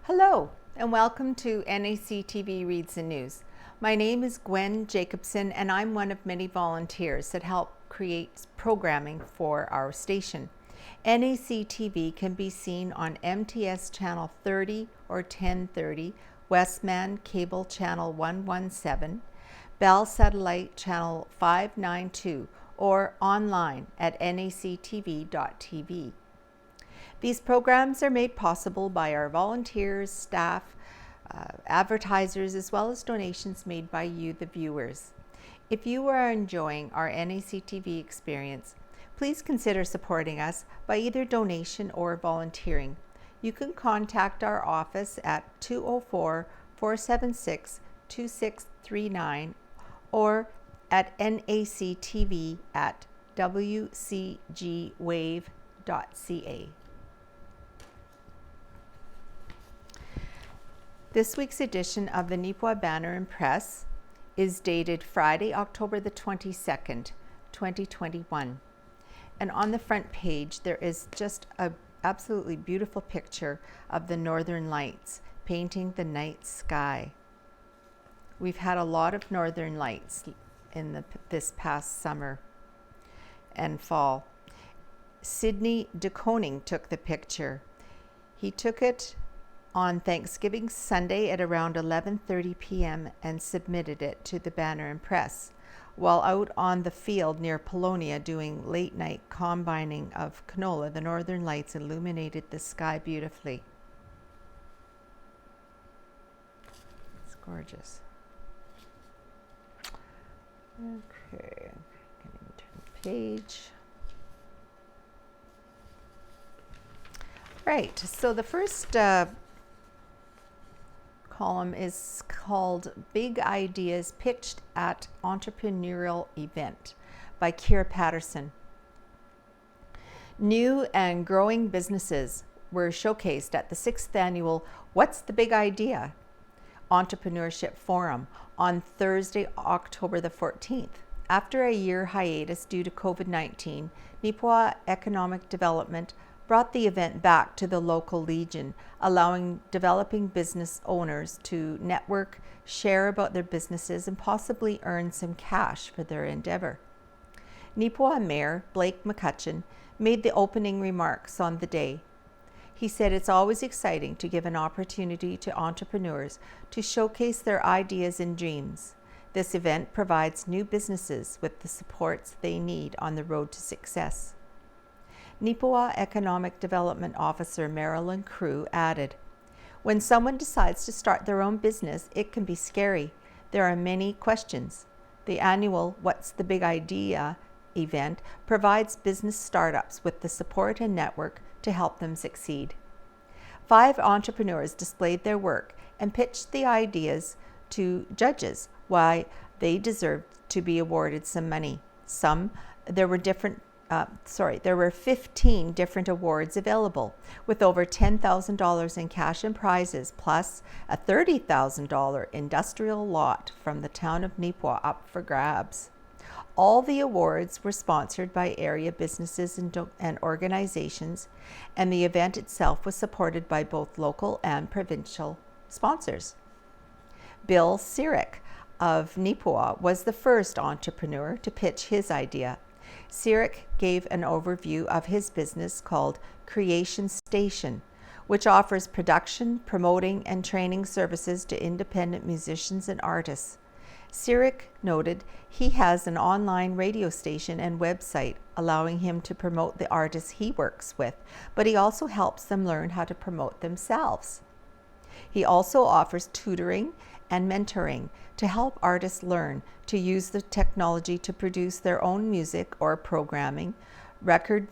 Hello, and welcome to NACTV Reads the News. My name is Gwen Jacobsen, and I'm one of many volunteers that help create programming for our station. NACTV can be seen on MTS Channel 30 or 1030, Westman Cable Channel 117, Bell Satellite Channel 592, or online at nactv.tv. These programs are made possible by our volunteers, staff, advertisers, as well as donations made by you, the viewers. If you are enjoying our NACTV experience, please consider supporting us by either donation or volunteering. You can contact our office at 204-476-2639 or at nactv@wcgwave.ca. This week's edition of the Neepawa Banner and Press is dated Friday, October the 22nd, 2021. And on the front page, there is just an absolutely beautiful picture of the Northern Lights painting the night sky. We've had a lot of Northern Lights in this past summer and fall. Sidney DeConing took the picture. He took it on Thanksgiving Sunday at around 11:30 p.m. and submitted it to the Banner and Press while out on the field near Polonia doing late night combining of canola. The Northern Lights illuminated the sky beautifully. It's gorgeous. Okay, I'm going to turn the page. Right, so the first column is called Big Ideas Pitched at Entrepreneurial Event by Kira Patterson. New and growing businesses were showcased at the 6th annual What's the Big Idea? Entrepreneurship Forum on Thursday, October the 14th. After a year hiatus due to COVID-19, Neepawa Economic Development brought the event back to the local Legion, allowing developing business owners to network, share about their businesses, and possibly earn some cash for their endeavor. Neepawa Mayor Blake McCutcheon made the opening remarks on the day. He said it's always exciting to give an opportunity to entrepreneurs to showcase their ideas and dreams. This event provides new businesses with the supports they need on the road to success. Neepawa Economic Development Officer Marilyn Crew added, "When someone decides to start their own business, it can be scary. There are many questions. The annual What's the Big Idea event provides business startups with the support and network to help them succeed." 5 entrepreneurs displayed their work and pitched the ideas to judges why they deserved to be awarded some money. There were 15 different awards available, with over $10,000 in cash and prizes, plus a $30,000 industrial lot from the town of Neepawa up for grabs. All the awards were sponsored by area businesses and organizations, and the event itself was supported by both local and provincial sponsors. Bill Sirik of Neepawa was the first entrepreneur to pitch his idea. Sirik gave an overview of his business called Creation Station, which offers production, promoting, and training services to independent musicians and artists. Sirik noted he has an online radio station and website allowing him to promote the artists he works with, but he also helps them learn how to promote themselves. He also offers tutoring and mentoring to help artists learn to use the technology to produce their own music or programming, record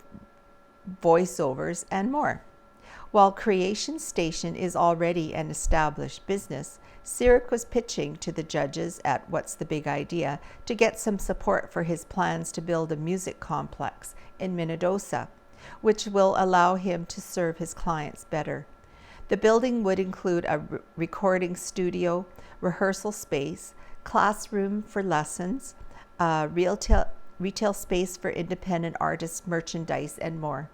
voiceovers, and more. While Creation Station is already an established business, Sirik was pitching to the judges at What's the Big Idea to get some support for his plans to build a music complex in Minnedosa, which will allow him to serve his clients better. The building would include a recording studio, rehearsal space, classroom for lessons, retail space for independent artists, merchandise, and more.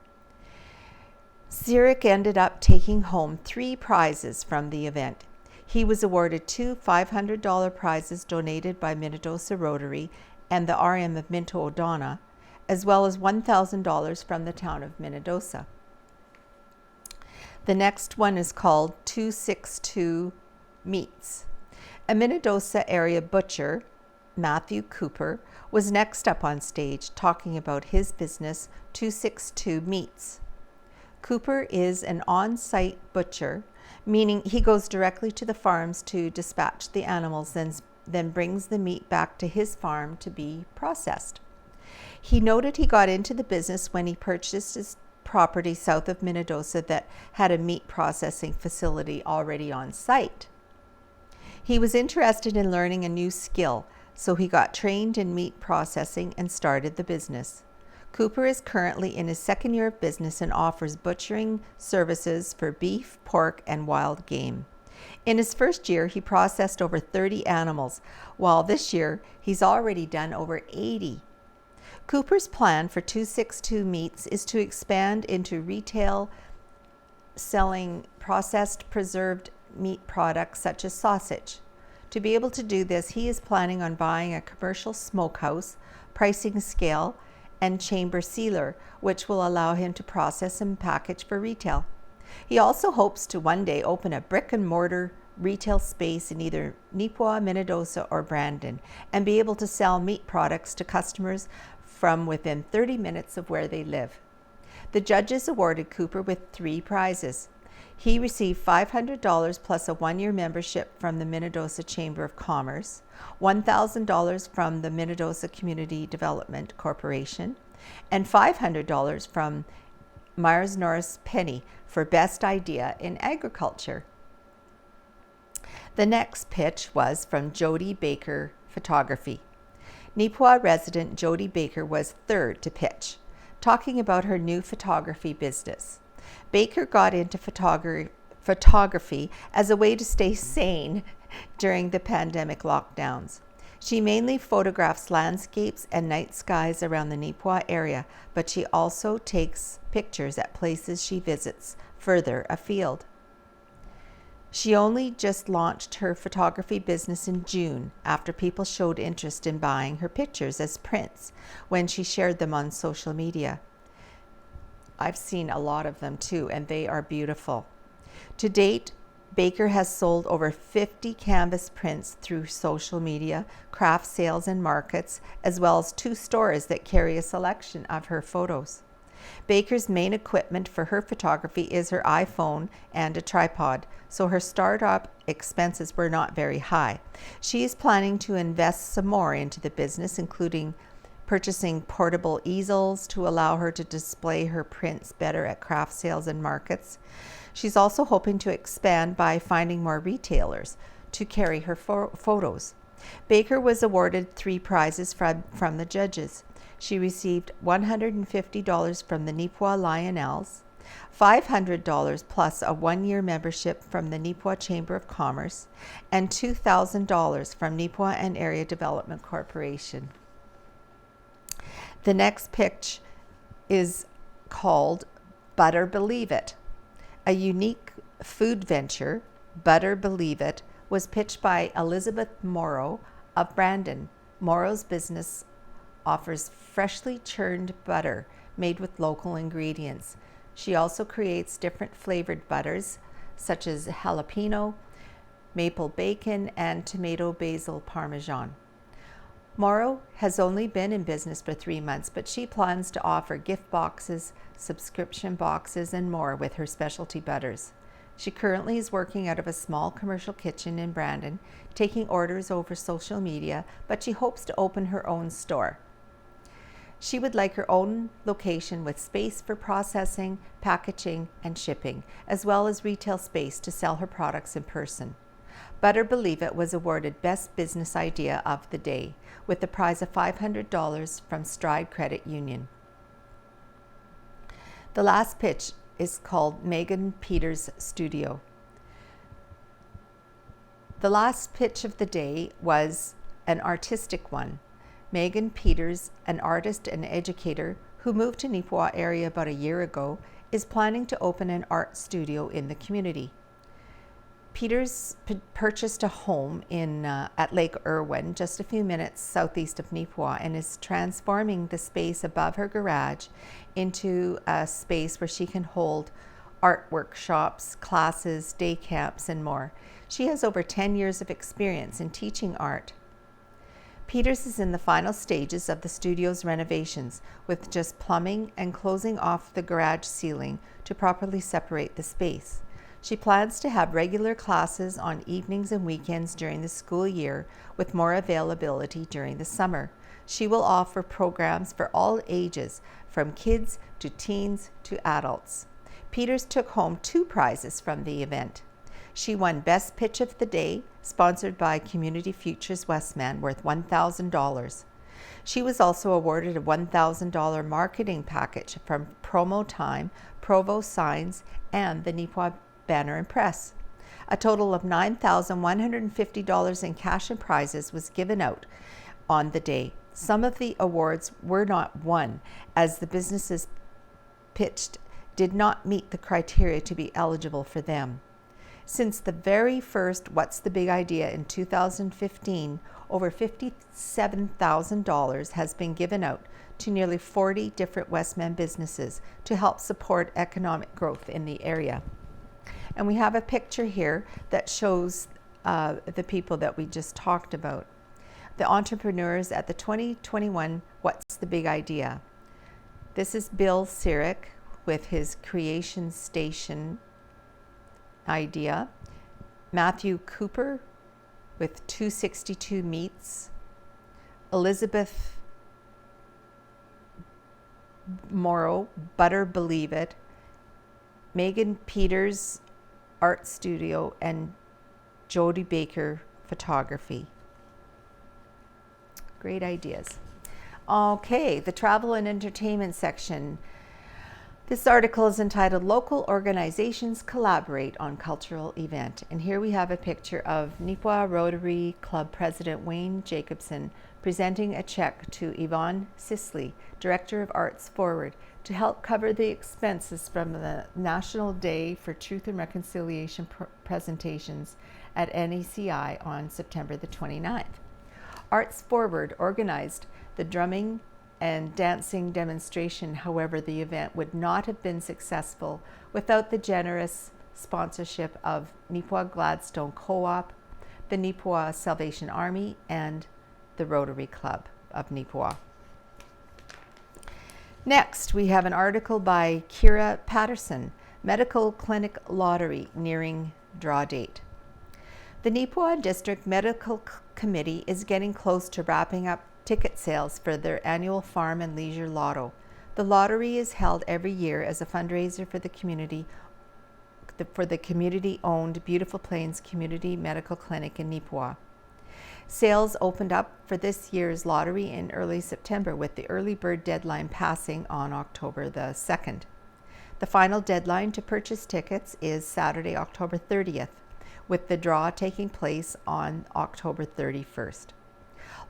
Zurich ended up taking home 3 prizes from the event. He was awarded 2 $500 prizes donated by Minnedosa Rotary and the RM of Minto O'Donnell, as well as $1,000 from the town of Minnedosa. The next one is called 262 Meats. A Minnedosa area butcher, Matthew Cooper, was next up on stage talking about his business, 262 Meats. Cooper is an on-site butcher, meaning he goes directly to the farms to dispatch the animals, then brings the meat back to his farm to be processed. He noted he got into the business when he purchased his property south of Minnedosa that had a meat processing facility already on site. He was interested in learning a new skill, so he got trained in meat processing and started the business. Cooper is currently in his 2nd year of business and offers butchering services for beef, pork, and wild game. In his 1st year, he processed over 30 animals, while this year he's already done over 80. Cooper's plan for 262 Meats is to expand into retail, selling processed preserved meat products such as sausage. To be able to do this, he is planning on buying a commercial smokehouse, pricing scale, and chamber sealer, which will allow him to process and package for retail. He also hopes to one day open a brick and mortar retail space in either Neepawa, Minnedosa, or Brandon, and be able to sell meat products to customers from within 30 minutes of where they live. The judges awarded Cooper with 3 prizes. He received $500 plus a 1-year membership from the Minnedosa Chamber of Commerce, $1,000 from the Minnedosa Community Development Corporation, and $500 from Myers Norris Penny for Best Idea in Agriculture. The next pitch was from Jody Baker Photography. Neepawa resident Jody Baker was 3rd to pitch, talking about her new photography business. Baker got into photography as a way to stay sane during the pandemic lockdowns. She mainly photographs landscapes and night skies around the Neepawa area, but she also takes pictures at places she visits further afield. She only just launched her photography business in June after people showed interest in buying her pictures as prints when she shared them on social media. I've seen a lot of them too, and they are beautiful. To date, Baker has sold over 50 canvas prints through social media, craft sales and markets, as well as 2 stores that carry a selection of her photos. Baker's main equipment for her photography is her iPhone and a tripod, so her startup expenses were not very high. She is planning to invest some more into the business, including purchasing portable easels to allow her to display her prints better at craft sales and markets. She's also hoping to expand by finding more retailers to carry her photos. Baker was awarded 3 prizes from the judges. She received $150 from the Neepawa Lionels, $500 plus a 1-year membership from the Neepawa Chamber of Commerce, and $2,000 from Neepawa and Area Development Corporation. The next pitch is called Butter Believe It. A unique food venture, Butter Believe It, was pitched by Elizabeth Morrow of Brandon. Morrow's business offers freshly churned butter made with local ingredients. She also creates different flavored butters such as jalapeno, maple bacon, and tomato basil parmesan. Morrow has only been in business for 3 months, but she plans to offer gift boxes, subscription boxes, and more with her specialty butters. She currently is working out of a small commercial kitchen in Brandon, taking orders over social media, but she hopes to open her own store. She would like her own location with space for processing, packaging, and shipping, as well as retail space to sell her products in person. Butter Believe It was awarded Best Business Idea of the Day, with the prize of $500 from Stride Credit Union. The last pitch is called Megan Peters Studio. The last pitch of the day was an artistic one. Megan Peters, an artist and educator who moved to Neepawa area about a year ago, is planning to open an art studio in the community. Peters purchased a home at Lake Irwin, just a few minutes southeast of Neepawa, and is transforming the space above her garage into a space where she can hold art workshops, classes, day camps, and more. She has over 10 years of experience in teaching art. Peters is in the final stages of the studio's renovations, with just plumbing and closing off the garage ceiling to properly separate the space. She plans to have regular classes on evenings and weekends during the school year, with more availability during the summer. She will offer programs for all ages, from kids to teens to adults. Peters took home 2 prizes from the event. She won Best Pitch of the Day, sponsored by Community Futures Westman, worth $1,000. She was also awarded a $1,000 marketing package from Promo Time, Provo Signs, and the Neepawa Banner and Press. A total of $9,150 in cash and prizes was given out on the day. Some of the awards were not won, as the businesses pitched did not meet the criteria to be eligible for them. Since the very first What's the Big Idea in 2015, over $57,000 has been given out to nearly 40 different Westman businesses to help support economic growth in the area. And we have a picture here that shows the people that we just talked about, the entrepreneurs at the 2021 What's the Big Idea. This is Bill Sirik with his Creation Station idea, Matthew Cooper with 262 Meats, Elizabeth Morrow, Butter Believe It, Megan Peters Art Studio, and Jody Baker Photography. Great ideas. Okay, the travel and entertainment section. This article is entitled Local Organizations Collaborate on Cultural Event. And here we have a picture of Neepawa Rotary Club President Wayne Jacobsen presenting a check to Yvonne Sisley, Director of Arts Forward, to help cover the expenses from the National Day for Truth and Reconciliation presentations at NACI on September the 29th. Arts Forward organized the drumming and dancing demonstration. However, the event would not have been successful without the generous sponsorship of Neepawa Gladstone Co-op, the Neepawa Salvation Army, and the Rotary Club of Neepawa. Next, we have an article by Kira Patterson, Medical Clinic Lottery nearing draw date. The Neepawa District Medical Committee is getting close to wrapping up ticket sales for their annual Farm and Leisure Lotto. The lottery is held every year as a fundraiser for the community-owned Beautiful Plains Community Medical Clinic in Neepawa. Sales opened up for this year's lottery in early September, with the early bird deadline passing on October the 2nd. The final deadline to purchase tickets is Saturday, October 30th, with the draw taking place on October 31st.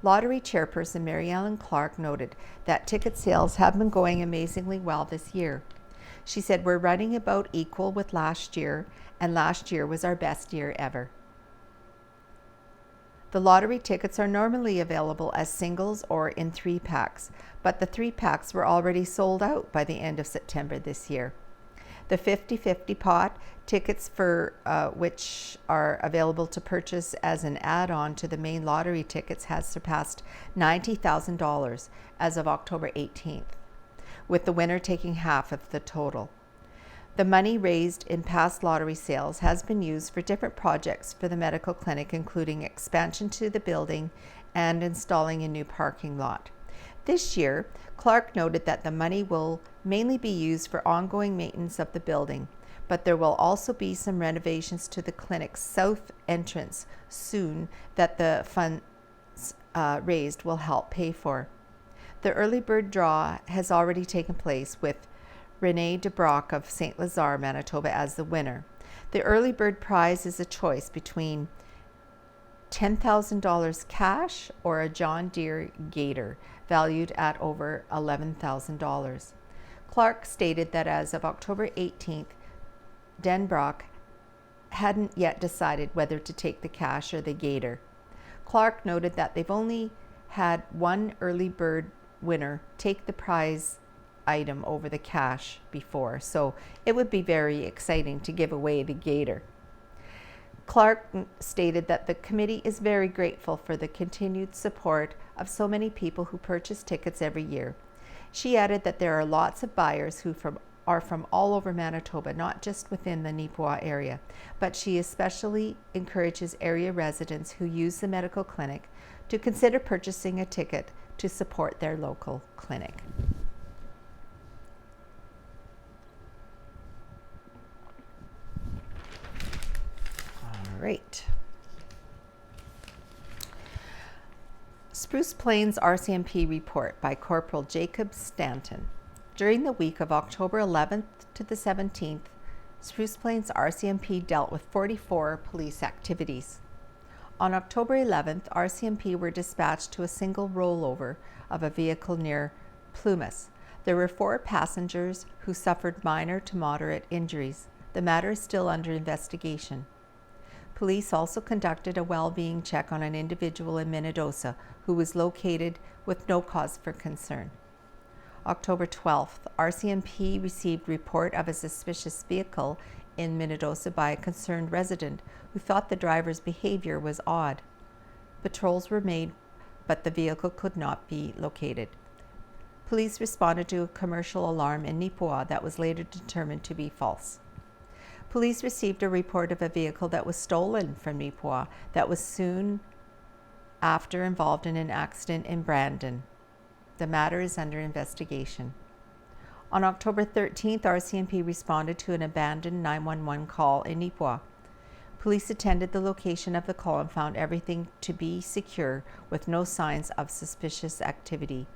Lottery chairperson Mary Ellen Clark noted that ticket sales have been going amazingly well this year. She said, "We're running about equal with last year, and last year was our best year ever." The lottery tickets are normally available as singles or in 3-packs, but the 3-packs were already sold out by the end of September this year. The 50-50 pot, tickets for which are available to purchase as an add-on to the main lottery tickets, has surpassed $90,000 as of October 18th, with the winner taking half of the total. The money raised in past lottery sales has been used for different projects for the medical clinic, including expansion to the building and installing a new parking lot. This year, Clark noted that the money will mainly be used for ongoing maintenance of the building, but there will also be some renovations to the clinic's south entrance soon that the funds raised will help pay for. The early bird draw has already taken place, with Renee DeBrock of St. Lazare, Manitoba, as the winner. The early bird prize is a choice between $10,000 cash or a John Deere Gator, valued at over $11,000. Clark stated that as of October 18th, Denbrock hadn't yet decided whether to take the cash or the gator. Clark noted that they've only had one early bird winner take the prize item over the cash before, so it would be very exciting to give away the gator. Clark stated that the committee is very grateful for the continued support of so many people who purchase tickets every year. She added that there are lots of buyers who are from all over Manitoba, not just within the Neepawa area, but she especially encourages area residents who use the medical clinic to consider purchasing a ticket to support their local clinic. All right. Spruce Plains RCMP report by Corporal Jacobsen. During the week of October 11th to the 17th, Spruce Plains RCMP dealt with 44 police activities. On October 11th, RCMP were dispatched to a single rollover of a vehicle near Plumas. There were 4 passengers who suffered minor to moderate injuries. The matter is still under investigation. Police also conducted a well-being check on an individual in Minnedosa who was located with no cause for concern. October 12th, RCMP received report of a suspicious vehicle in Minnedosa by a concerned resident who thought the driver's behavior was odd. Patrols were made, but the vehicle could not be located. Police responded to a commercial alarm in Neepawa that was later determined to be false. Police received a report of a vehicle that was stolen from Neepawa that was soon after involved in an accident in Brandon. The matter is under investigation. On October 13th, RCMP responded to an abandoned 911 call in Neepawa. Police attended the location of the call and found everything to be secure with no signs of suspicious activity.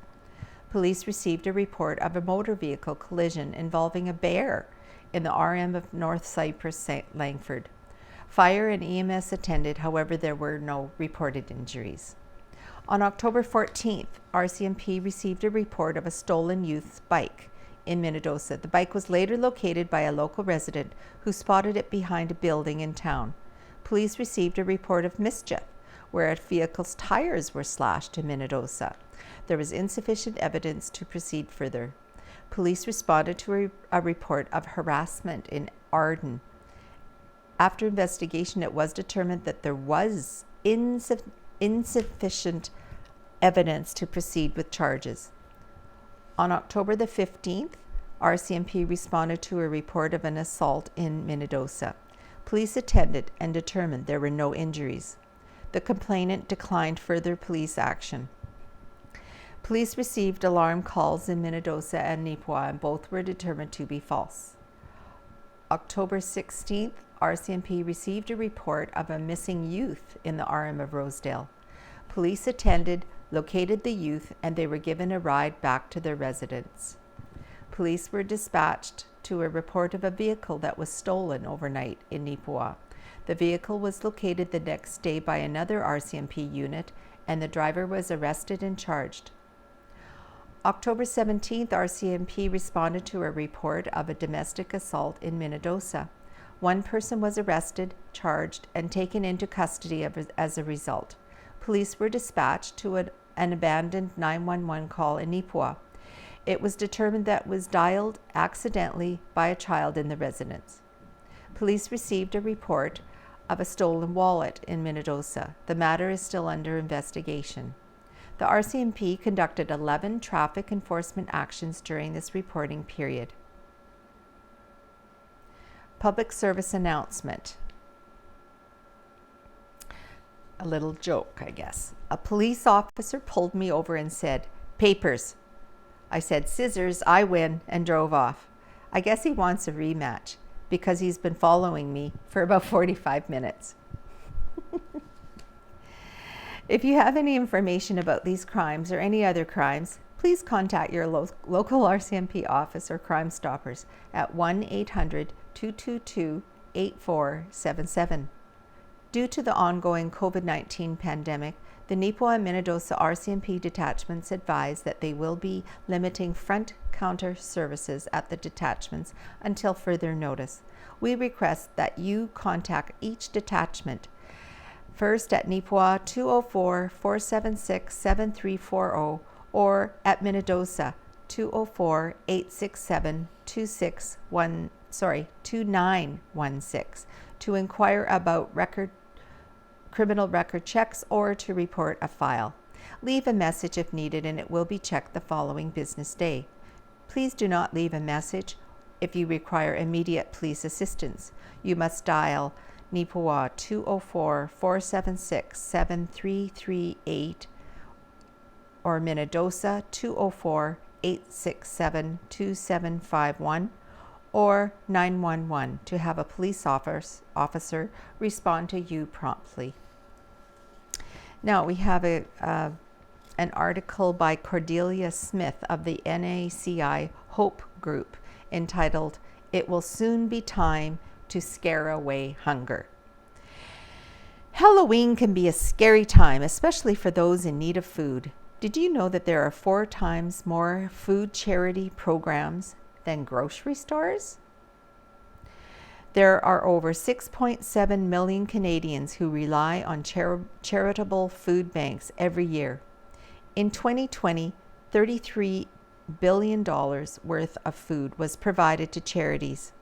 Police received a report of a motor vehicle collision involving a bear in the RM of North Cypress, Langford. Fire and EMS attended, however, there were no reported injuries. On October 14th, RCMP received a report of a stolen youth's bike in Minnedosa. The bike was later located by a local resident who spotted it behind a building in town. Police received a report of mischief where a vehicle's tires were slashed in Minnedosa. There was insufficient evidence to proceed further. Police responded to a report of harassment in Arden. After investigation, it was determined that there was insufficient evidence to proceed with charges. On October the 15th, RCMP responded to a report of an assault in Minnedosa. Police attended and determined there were no injuries. The complainant declined further police action. Police received alarm calls in Minnedosa and Neepawa, and both were determined to be false. October 16th, RCMP received a report of a missing youth in the RM of Rosedale. Police attended, located the youth, and they were given a ride back to their residence. Police were dispatched to a report of a vehicle that was stolen overnight in Neepawa. The vehicle was located the next day by another RCMP unit, and the driver was arrested and charged. October 17th, RCMP responded to a report of a domestic assault in Minnedosa. One person was arrested, charged, and taken into custody as a result. Police were dispatched to an abandoned 911 call in Neepawa. It was determined that it was dialed accidentally by a child in the residence. Police received a report of a stolen wallet in Minnedosa. The matter is still under investigation. The RCMP conducted 11 traffic enforcement actions during this reporting period. Public service announcement. A little joke, I guess. A police officer pulled me over and said, "Papers." I said, "Scissors, I win," and drove off. I guess he wants a rematch because he's been following me for about 45 minutes. If you have any information about these crimes or any other crimes, please contact your local RCMP office or Crime Stoppers at 1-800-222-8477. Due to the ongoing COVID-19 pandemic, The Neepawa and Minnedosa RCMP detachments advise that they will be limiting front counter services at the detachments until further notice. We request that you contact each detachment first at Neepawa 204-476-7340 or at Minnedosa 204-867-2916 to inquire about criminal record checks or to report a file. Leave a message if needed and it will be checked the following business day. Please do not leave a message if you require immediate police assistance. You must dial Neepawa 204-476-7338 or Minnedosa 204-867-2751 or 911 to have a police officer respond to you promptly. Now we have an article by Cordelia Smith of the NACI Hope Group entitled, "It Will Soon Be Time to Scare Away Hunger." Halloween can be a scary time, especially for those in need of food. Did you know that there are 4 times more food charity programs than grocery stores? There are over 6.7 million Canadians who rely on charitable food banks every year. In 2020, $33 billion worth of food was provided to charities.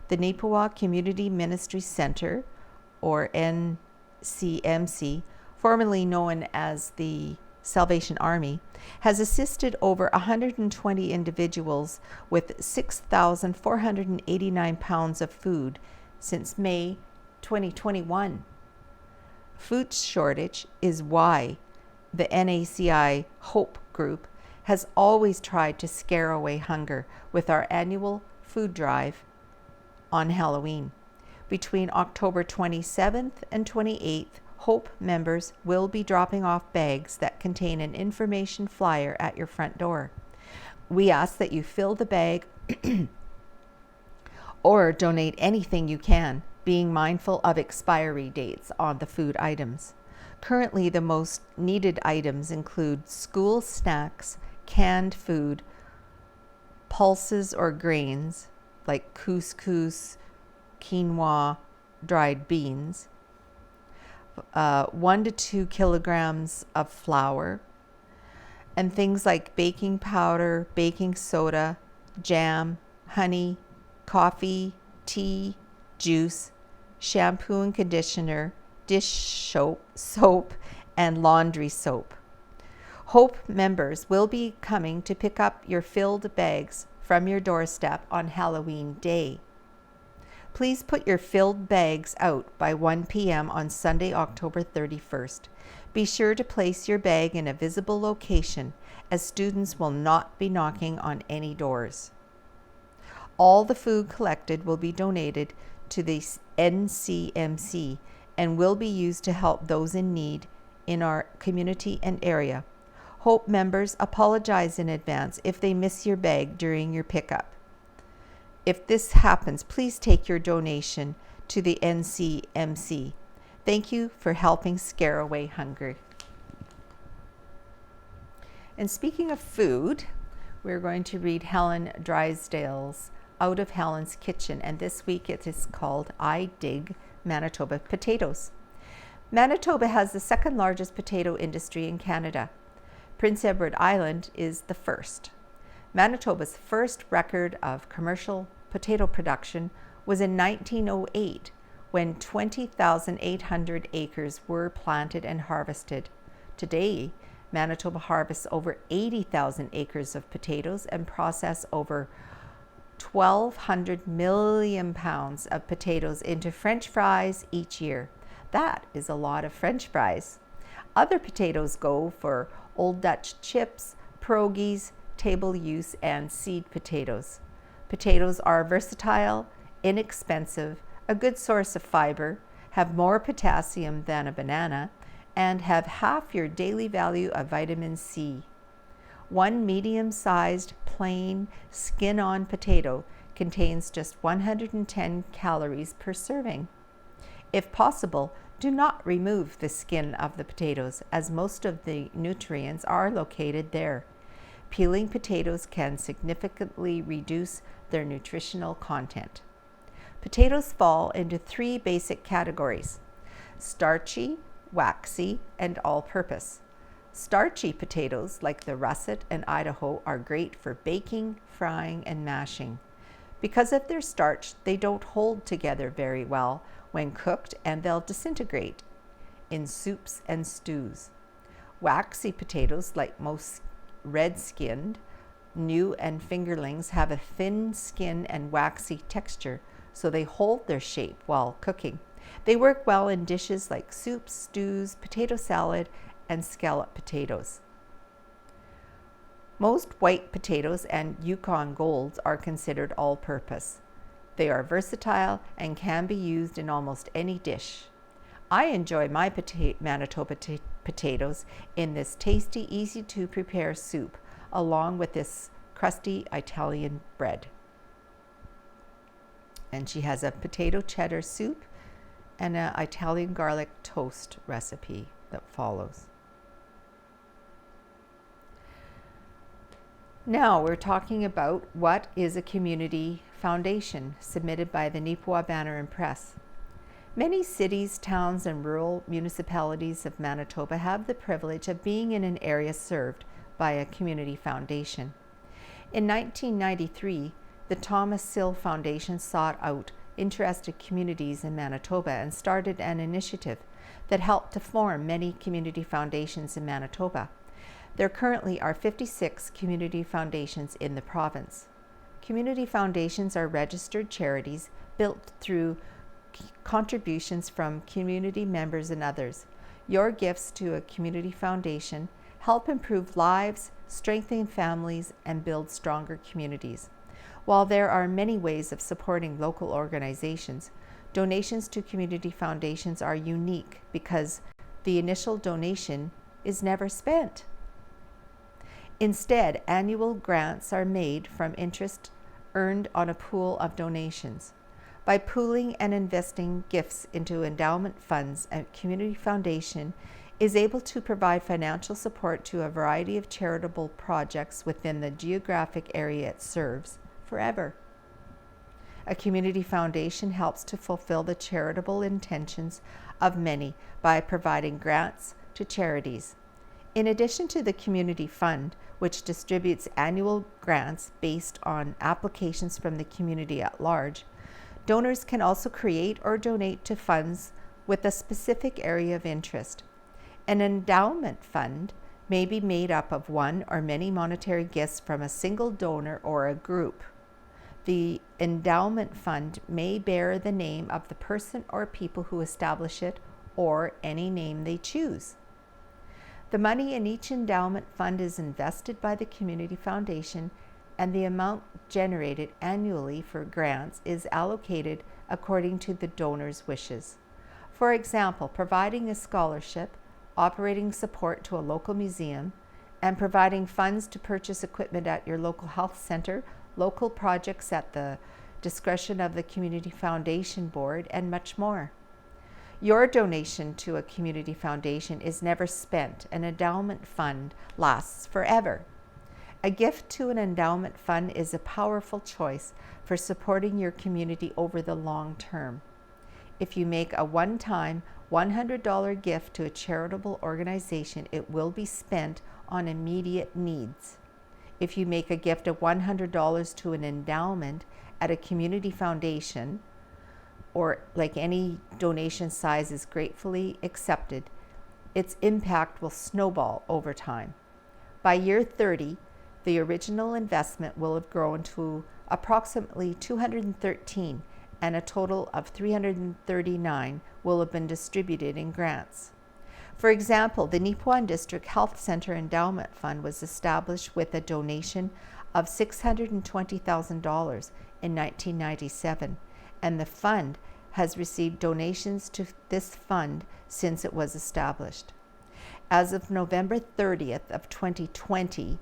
The Neepawa Community Ministry Center, or NCMC, formerly known as the Salvation Army, has assisted over 120 individuals with 6,489 pounds of food since May 2021. Food shortage is why the NACI Hope Group has always tried to scare away hunger with our annual food drive on Halloween. Between October 27th and 28th, Hope members will be dropping off bags that contain an information flyer at your front door. We ask that you fill the bag or donate anything you can, being mindful of expiry dates on the food items. Currently, the most needed items include school snacks, canned food, pulses or grains like couscous, quinoa, dried beans, 1 to 2 kilograms of flour, and things like baking powder, baking soda, jam, honey, coffee, tea, juice, shampoo and conditioner, dish soap, and laundry soap. Hope members will be coming to pick up your filled bags from your doorstep on Halloween Day. Please put your filled bags out by 1 p.m. on Sunday, October 31st. Be sure to place your bag in a visible location, as students will not be knocking on any doors. All the food collected will be donated to the NCMC and will be used to help those in need in our community and area. Hope members apologize in advance if they miss your bag during your pickup. If this happens, please take your donation to the NCMC. Thank you for helping scare away hunger. And speaking of food, we're going to read Helen Drysdale's Out of Helen's Kitchen, and this week it is called I Dig Manitoba Potatoes. Manitoba has the second largest potato industry in Canada. Prince Edward Island is the first. Manitoba's first record of commercial potato production was in 1908, when 20,800 acres were planted and harvested. Today, Manitoba harvests over 80,000 acres of potatoes and process over 1,200 million pounds of potatoes into French fries each year. That is a lot of French fries. Other potatoes go for Old Dutch chips, pierogies, table use, and seed potatoes. Potatoes are versatile, inexpensive, a good source of fiber, have more potassium than a banana, and have half your daily value of vitamin C. One medium-sized, plain, skin-on potato contains just 110 calories per serving. If possible, Do not remove the skin of the potatoes, as most of the nutrients are located there. Peeling potatoes can significantly reduce their nutritional content. Potatoes fall into 3 basic categories: starchy, waxy, and all-purpose. Starchy potatoes, like the russet and Idaho, are great for baking, frying, and mashing. Because of their starch, they don't hold together very well when cooked, and they'll disintegrate in soups and stews. Waxy potatoes, like most red-skinned, new and fingerlings, have a thin skin and waxy texture, so they hold their shape while cooking. They work well in dishes like soups, stews, potato salad, and scallop potatoes. Most white potatoes and Yukon Golds are considered all-purpose. They are versatile and can be used in almost any dish. I enjoy my Manitoba potatoes in this tasty, easy-to-prepare soup, along with this crusty Italian bread. And she has a potato cheddar soup and an Italian garlic toast recipe that follows. Now we're talking about what is a community foundation, submitted by the Neepawa Banner and Press. Many cities, towns, and rural municipalities of Manitoba have the privilege of being in an area served by a community foundation. In 1993, the Thomas Sill Foundation sought out interested communities in Manitoba and started an initiative that helped to form many community foundations in Manitoba. There currently are 56 community foundations in the province. Community foundations are registered charities built through contributions from community members and others. Your gifts to a community foundation help improve lives, strengthen families, and build stronger communities. While there are many ways of supporting local organizations, donations to community foundations are unique because the initial donation is never spent. Instead, annual grants are made from interest earned on a pool of donations. By pooling and investing gifts into endowment funds, a community foundation is able to provide financial support to a variety of charitable projects within the geographic area it serves forever. A community foundation helps to fulfill the charitable intentions of many by providing grants to charities. In addition to the community fund, which distributes annual grants based on applications from the community at large, donors can also create or donate to funds with a specific area of interest. An endowment fund may be made up of one or many monetary gifts from a single donor or a group. The endowment fund may bear the name of the person or people who establish it, or any name they choose. The money in each endowment fund is invested by the community foundation, and the amount generated annually for grants is allocated according to the donor's wishes. For example, providing a scholarship, operating support to a local museum, and providing funds to purchase equipment at your local health center, local projects at the discretion of the Community Foundation Board, and much more. Your donation to a community foundation is never spent. An endowment fund lasts forever. A gift to an endowment fund is a powerful choice for supporting your community over the long term. If you make a one-time $100 gift to a charitable organization, it will be spent on immediate needs. If you make a gift of $100 to an endowment at a community foundation, or like any donation size is gratefully accepted, its impact will snowball over time. By year 30, the original investment will have grown to approximately 213, and a total of 339 will have been distributed in grants. For example, the Neepawa District Health Center Endowment Fund was established with a donation of $620,000 in 1997, and the fund has received donations to this fund since it was established. As of November 30th of 2020,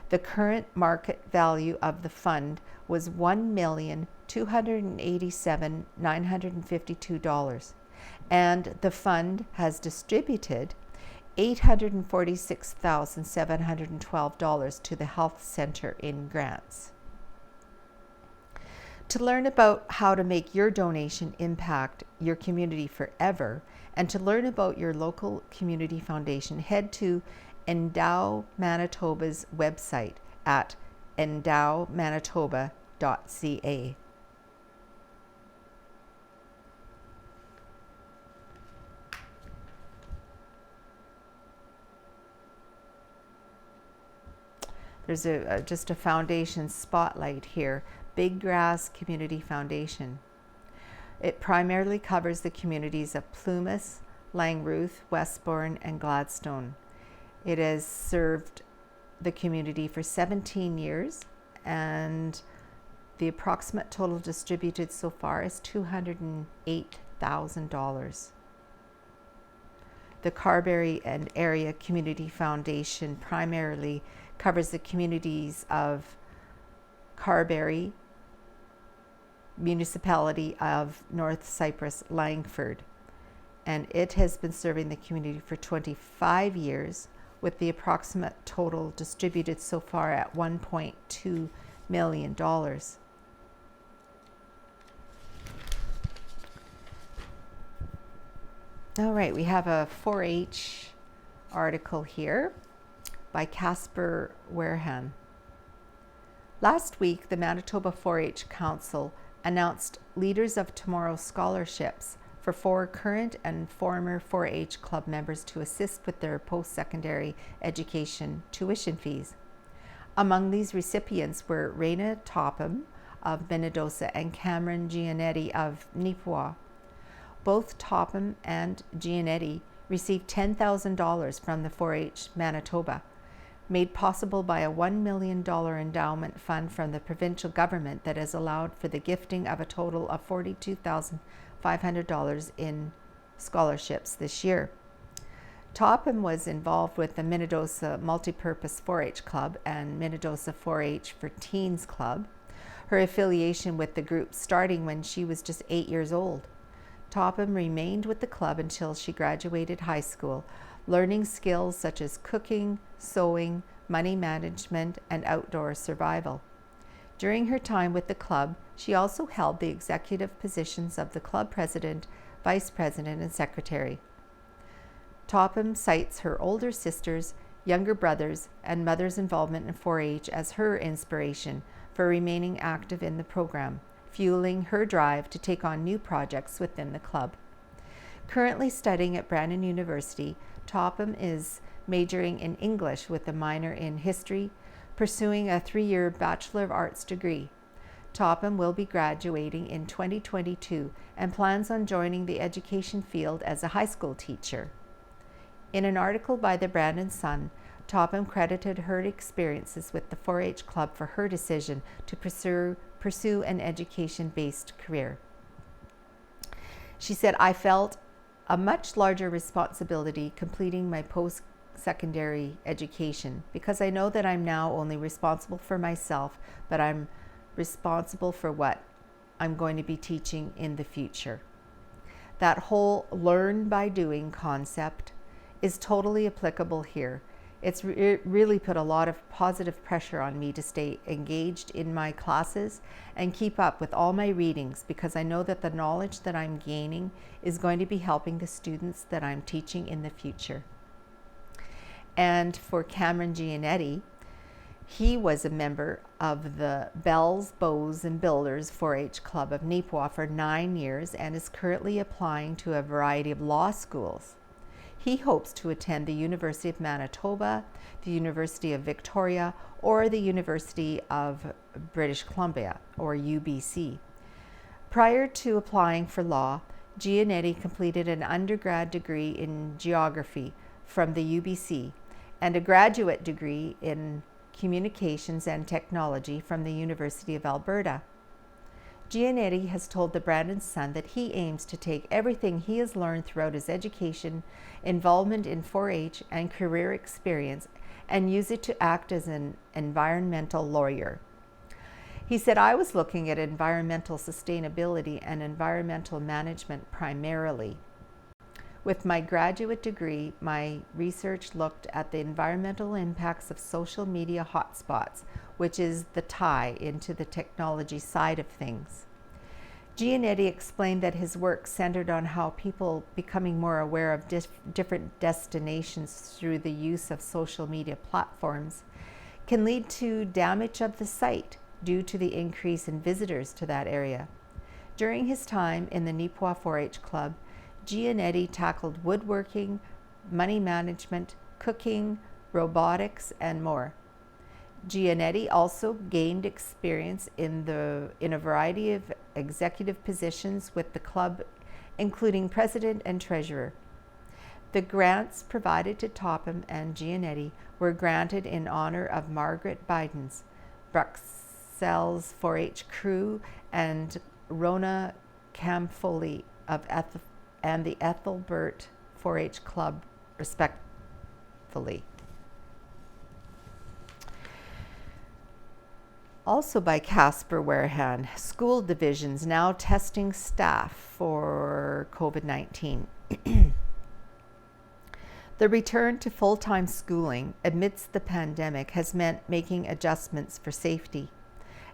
the current market value of the fund was $1,287,952. and the fund has distributed $846,712 to the health center in grants. To learn about how to make your donation impact your community forever, and to learn about your local community foundation, head to Endow Manitoba's website at endowmanitoba.ca. There's just a foundation spotlight here, Big Grass Community Foundation. It primarily covers the communities of Plumas, Langruth, Westbourne, and Gladstone. It has served the community for 17 years, and the approximate total distributed so far is $208,000. The Carberry and Area Community Foundation primarily covers the communities of Carberry, municipality of North Cyprus, Langford, and it has been serving the community for 25 years, with the approximate total distributed so far at $1.2 million. All right, we have a 4-H article here by Casper Warehan. Last week, the Manitoba 4-H Council announced Leaders of Tomorrow scholarships for 4 current and former 4-H club members to assist with their post-secondary education tuition fees. Among these recipients were Raina Topham of Minnedosa and Cameron Gianetti of Neepawa. Both Topham and Gianetti received $10,000 from the 4-H Manitoba, made possible by a $1 million endowment fund from the provincial government that has allowed for the gifting of a total of $42,500 in scholarships this year. Topham was involved with the Minnedosa Multipurpose 4-H Club and Minnedosa 4-H for Teens Club, her affiliation with the group starting when she was just 8 years old. Topham remained with the club until she graduated high school, learning skills such as cooking, sewing, money management, and outdoor survival. During her time with the club, she also held the executive positions of the club president, vice president, and secretary. Topham cites her older sisters, younger brothers, and mother's involvement in 4-H as her inspiration for remaining active in the program, fueling her drive to take on new projects within the club. Currently studying at Brandon University, Topham is majoring in English with a minor in history, pursuing a 3-year Bachelor of Arts degree. Topham will be graduating in 2022 and plans on joining the education field as a high school teacher. In an article by the Brandon Sun, Topham credited her experiences with the 4-H Club for her decision to pursue an education-based career. She said, "I felt a much larger responsibility completing my post-secondary education because I know that I'm now only responsible for myself, but I'm responsible for what I'm going to be teaching in the future." That whole learn by doing concept is totally applicable here. It really put a lot of positive pressure on me to stay engaged in my classes and keep up with all my readings, because I know that the knowledge that I'm gaining is going to be helping the students that I'm teaching in the future. And for Cameron Gianetti, he was a member of the Bells, Bows, and Builders 4-H Club of Neepawa for 9 years and is currently applying to a variety of law schools. He hopes to attend the University of Manitoba, the University of Victoria, or the University of British Columbia, or UBC. Prior to applying for law, Gianetti completed an undergrad degree in geography from the UBC and a graduate degree in communications and technology from the University of Alberta. Gianetti has told the Brandon Sun that he aims to take everything he has learned throughout his education, involvement in 4-H, and career experience and use it to act as an environmental lawyer. He said, "I was looking at environmental sustainability and environmental management primarily. With my graduate degree, my research looked at the environmental impacts of social media hotspots, which is the tie into the technology side of things. Gianetti explained that his work centered on how people becoming more aware of different destinations through the use of social media platforms can lead to damage of the site due to the increase in visitors to that area. During his time in the Neepawa 4-H Club, Gianetti tackled woodworking, money management, cooking, robotics, and more. Gianetti also gained experience in a variety of executive positions with the club, including president and treasurer. The grants provided to Topham and Gianetti were granted in honor of Margaret Biden's, Bruxelles 4-H crew, and Rona Camfoli and the Ethelbert 4-H Club, respectively. Also by Casper Warehan, school divisions now testing staff for COVID-19. The return to full-time schooling amidst the pandemic has meant making adjustments for safety.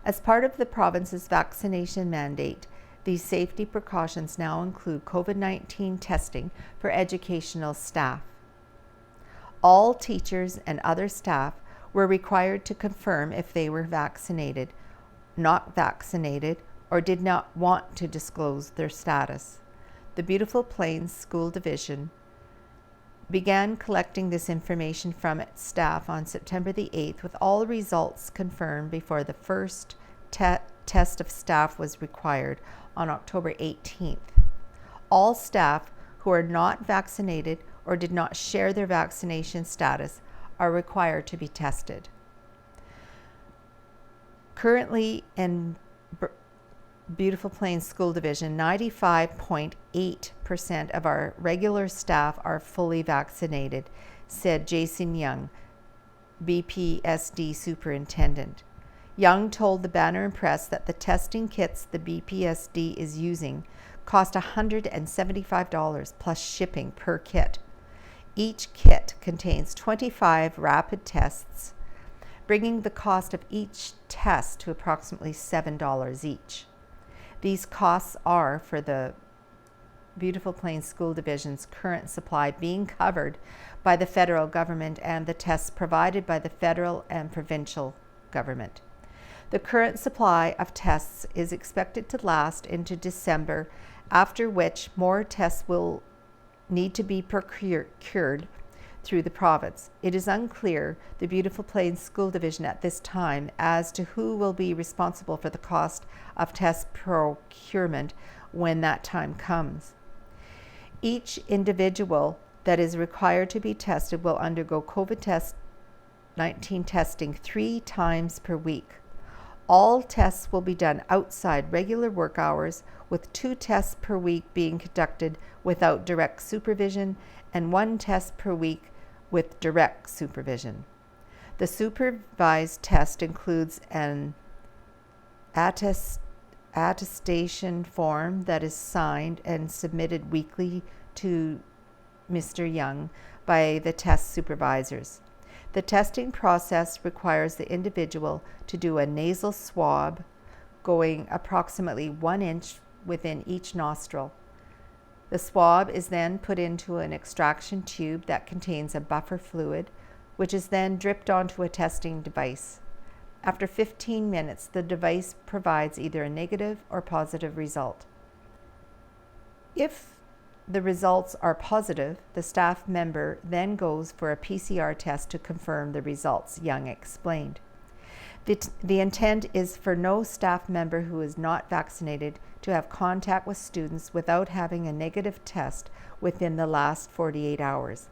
As part of the province's vaccination mandate, these safety precautions now include COVID-19 testing for educational staff. All teachers and other staff were required to confirm if they were vaccinated, not vaccinated, or did not want to disclose their status. The Beautiful Plains School Division began collecting this information from its staff on September the 8th, with all results confirmed before the first test of staff was required on October 18th. All staff who are not vaccinated or did not share their vaccination status are required to be tested. Currently in Beautiful Plains School Division, 95.8% of our regular staff are fully vaccinated, said Jason Young, BPSD Superintendent. Young told the Banner and Press that the testing kits the BPSD is using cost $175 plus shipping per kit. Each kit contains 25 rapid tests, bringing the cost of each test to approximately $7 each. These costs are for the Beautiful Plains School Division's current supply being covered by the federal government and the tests provided by the federal and provincial government. The current supply of tests is expected to last into December, after which more tests will need to be procured through the province. It is unclear, the Beautiful Plains School Division at this time, as to who will be responsible for the cost of test procurement when that time comes. Each individual that is required to be tested will undergo COVID-19 testing 3 times per week. All tests will be done outside regular work hours, with 2 tests per week being conducted without direct supervision and 1 test per week with direct supervision. The supervised test includes an attestation form that is signed and submitted weekly to Mr. Young by the test supervisors. The testing process requires the individual to do a nasal swab going approximately 1 inch within each nostril. The swab is then put into an extraction tube that contains a buffer fluid, which is then dripped onto a testing device. After 15 minutes, the device provides either a negative or positive result. If the results are positive, the staff member then goes for a PCR test to confirm the results, Young explained. The intent is for no staff member who is not vaccinated to have contact with students without having a negative test within the last 48 hours.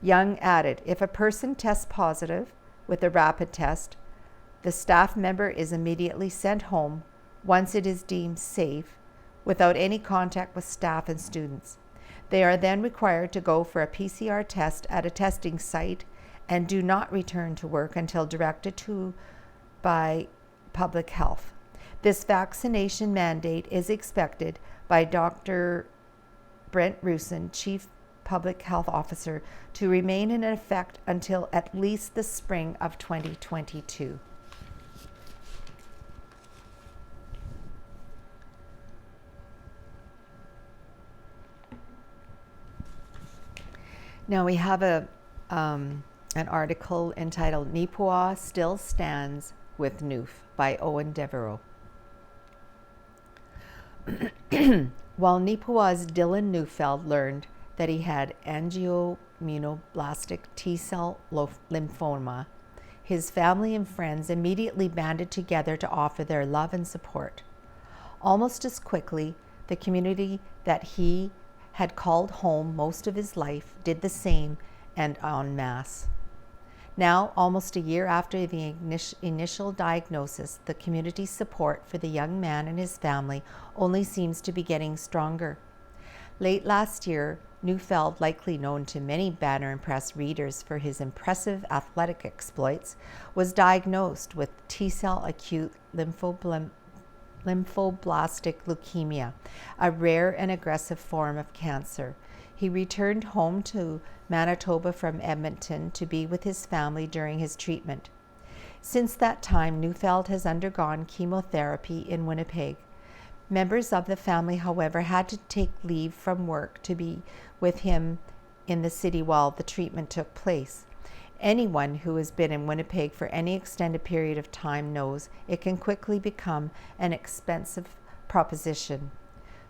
Young added, if a person tests positive with a rapid test, the staff member is immediately sent home once it is deemed safe, without any contact with staff and students. They are then required to go for a PCR test at a testing site and do not return to work until directed to by public health. This vaccination mandate is expected by Dr. Brent Rusin, Chief Public Health Officer, to remain in effect until at least the spring of 2022. Now we have an article entitled "Neepawa Still Stands with Noof" by Owen Devereaux. While Neepawa's Dylan Neufeld learned that he had angioimmunoblastic T-cell lymphoma, his family and friends immediately banded together to offer their love and support. Almost as quickly, the community that he had called home most of his life did the same, and en masse. Now, almost a year after the initial diagnosis, the community's support for the young man and his family only seems to be getting stronger. Late last year, Neufeld, likely known to many Banner and Press readers for his impressive athletic exploits, was diagnosed with T-cell acute lymphoblastic leukemia, a rare and aggressive form of cancer. He returned home to Manitoba from Edmonton to be with his family during his treatment. Since that time, Neufeld has undergone chemotherapy in Winnipeg. Members of the family, however, had to take leave from work to be with him in the city while the treatment took place. Anyone who has been in Winnipeg for any extended period of time knows it can quickly become an expensive proposition.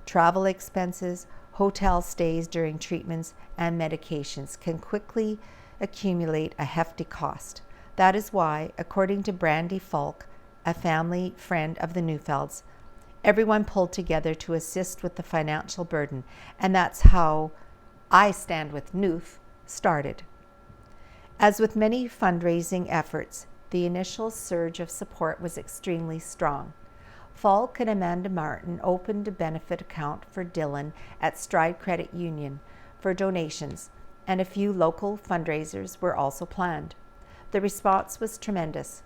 Travel expenses, hotel stays during treatments, and medications can quickly accumulate a hefty cost. That is why, according to Brandy Falk, a family friend of the Neufelds, everyone pulled together to assist with the financial burden, and that's how I Stand with Neuf started. As with many fundraising efforts, the initial surge of support was extremely strong. Falk and Amanda Martin opened a benefit account for Dylan at Stride Credit Union for donations, and a few local fundraisers were also planned. The response was tremendous.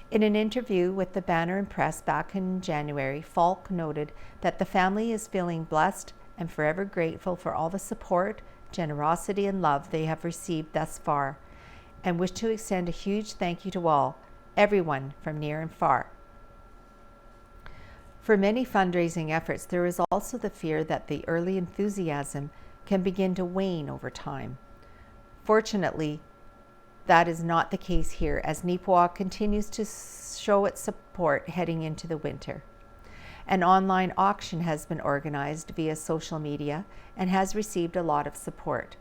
In an interview with the Banner and Press back in January, Falk noted that the family is feeling blessed and forever grateful for all the support, generosity, and love they have received thus far, and wish to extend a huge thank you to all, everyone from near and far. For many fundraising efforts, there is also the fear that the early enthusiasm can begin to wane over time. Fortunately, that is not the case here, as Neepawa continues to show its support heading into the winter. An online auction has been organized via social media and has received a lot of support.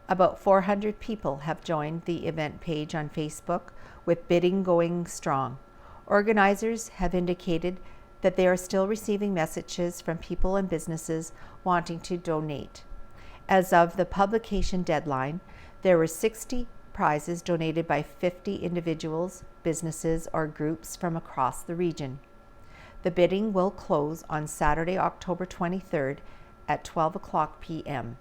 About 400 people have joined the event page on Facebook, with bidding going strong. Organizers have indicated that they are still receiving messages from people and businesses wanting to donate. As of the publication deadline, there were 60 prizes donated by 50 individuals, businesses, or groups from across the region. The bidding will close on Saturday, October 23rd at 12:00 p.m.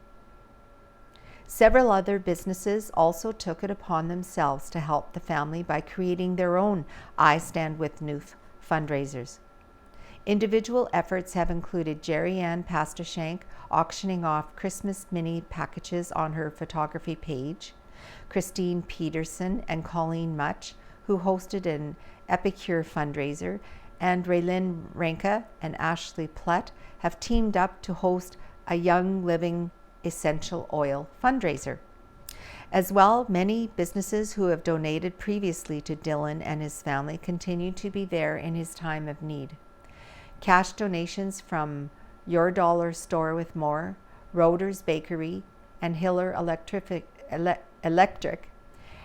Several other businesses also took it upon themselves to help the family by creating their own I Stand with Neuf fundraisers. Individual efforts have included Jerry Ann Pastershank auctioning off Christmas mini packages on her photography page, Christine Peterson and Colleen Much, who hosted an Epicure fundraiser, and Raylyn Renka and Ashley Plutt have teamed up to host a Young Living essential oil fundraiser. As well, many businesses who have donated previously to Dylan and his family continue to be there in his time of need. Cash donations from Your Dollar Store with More, Roder's Bakery, and Hiller Electric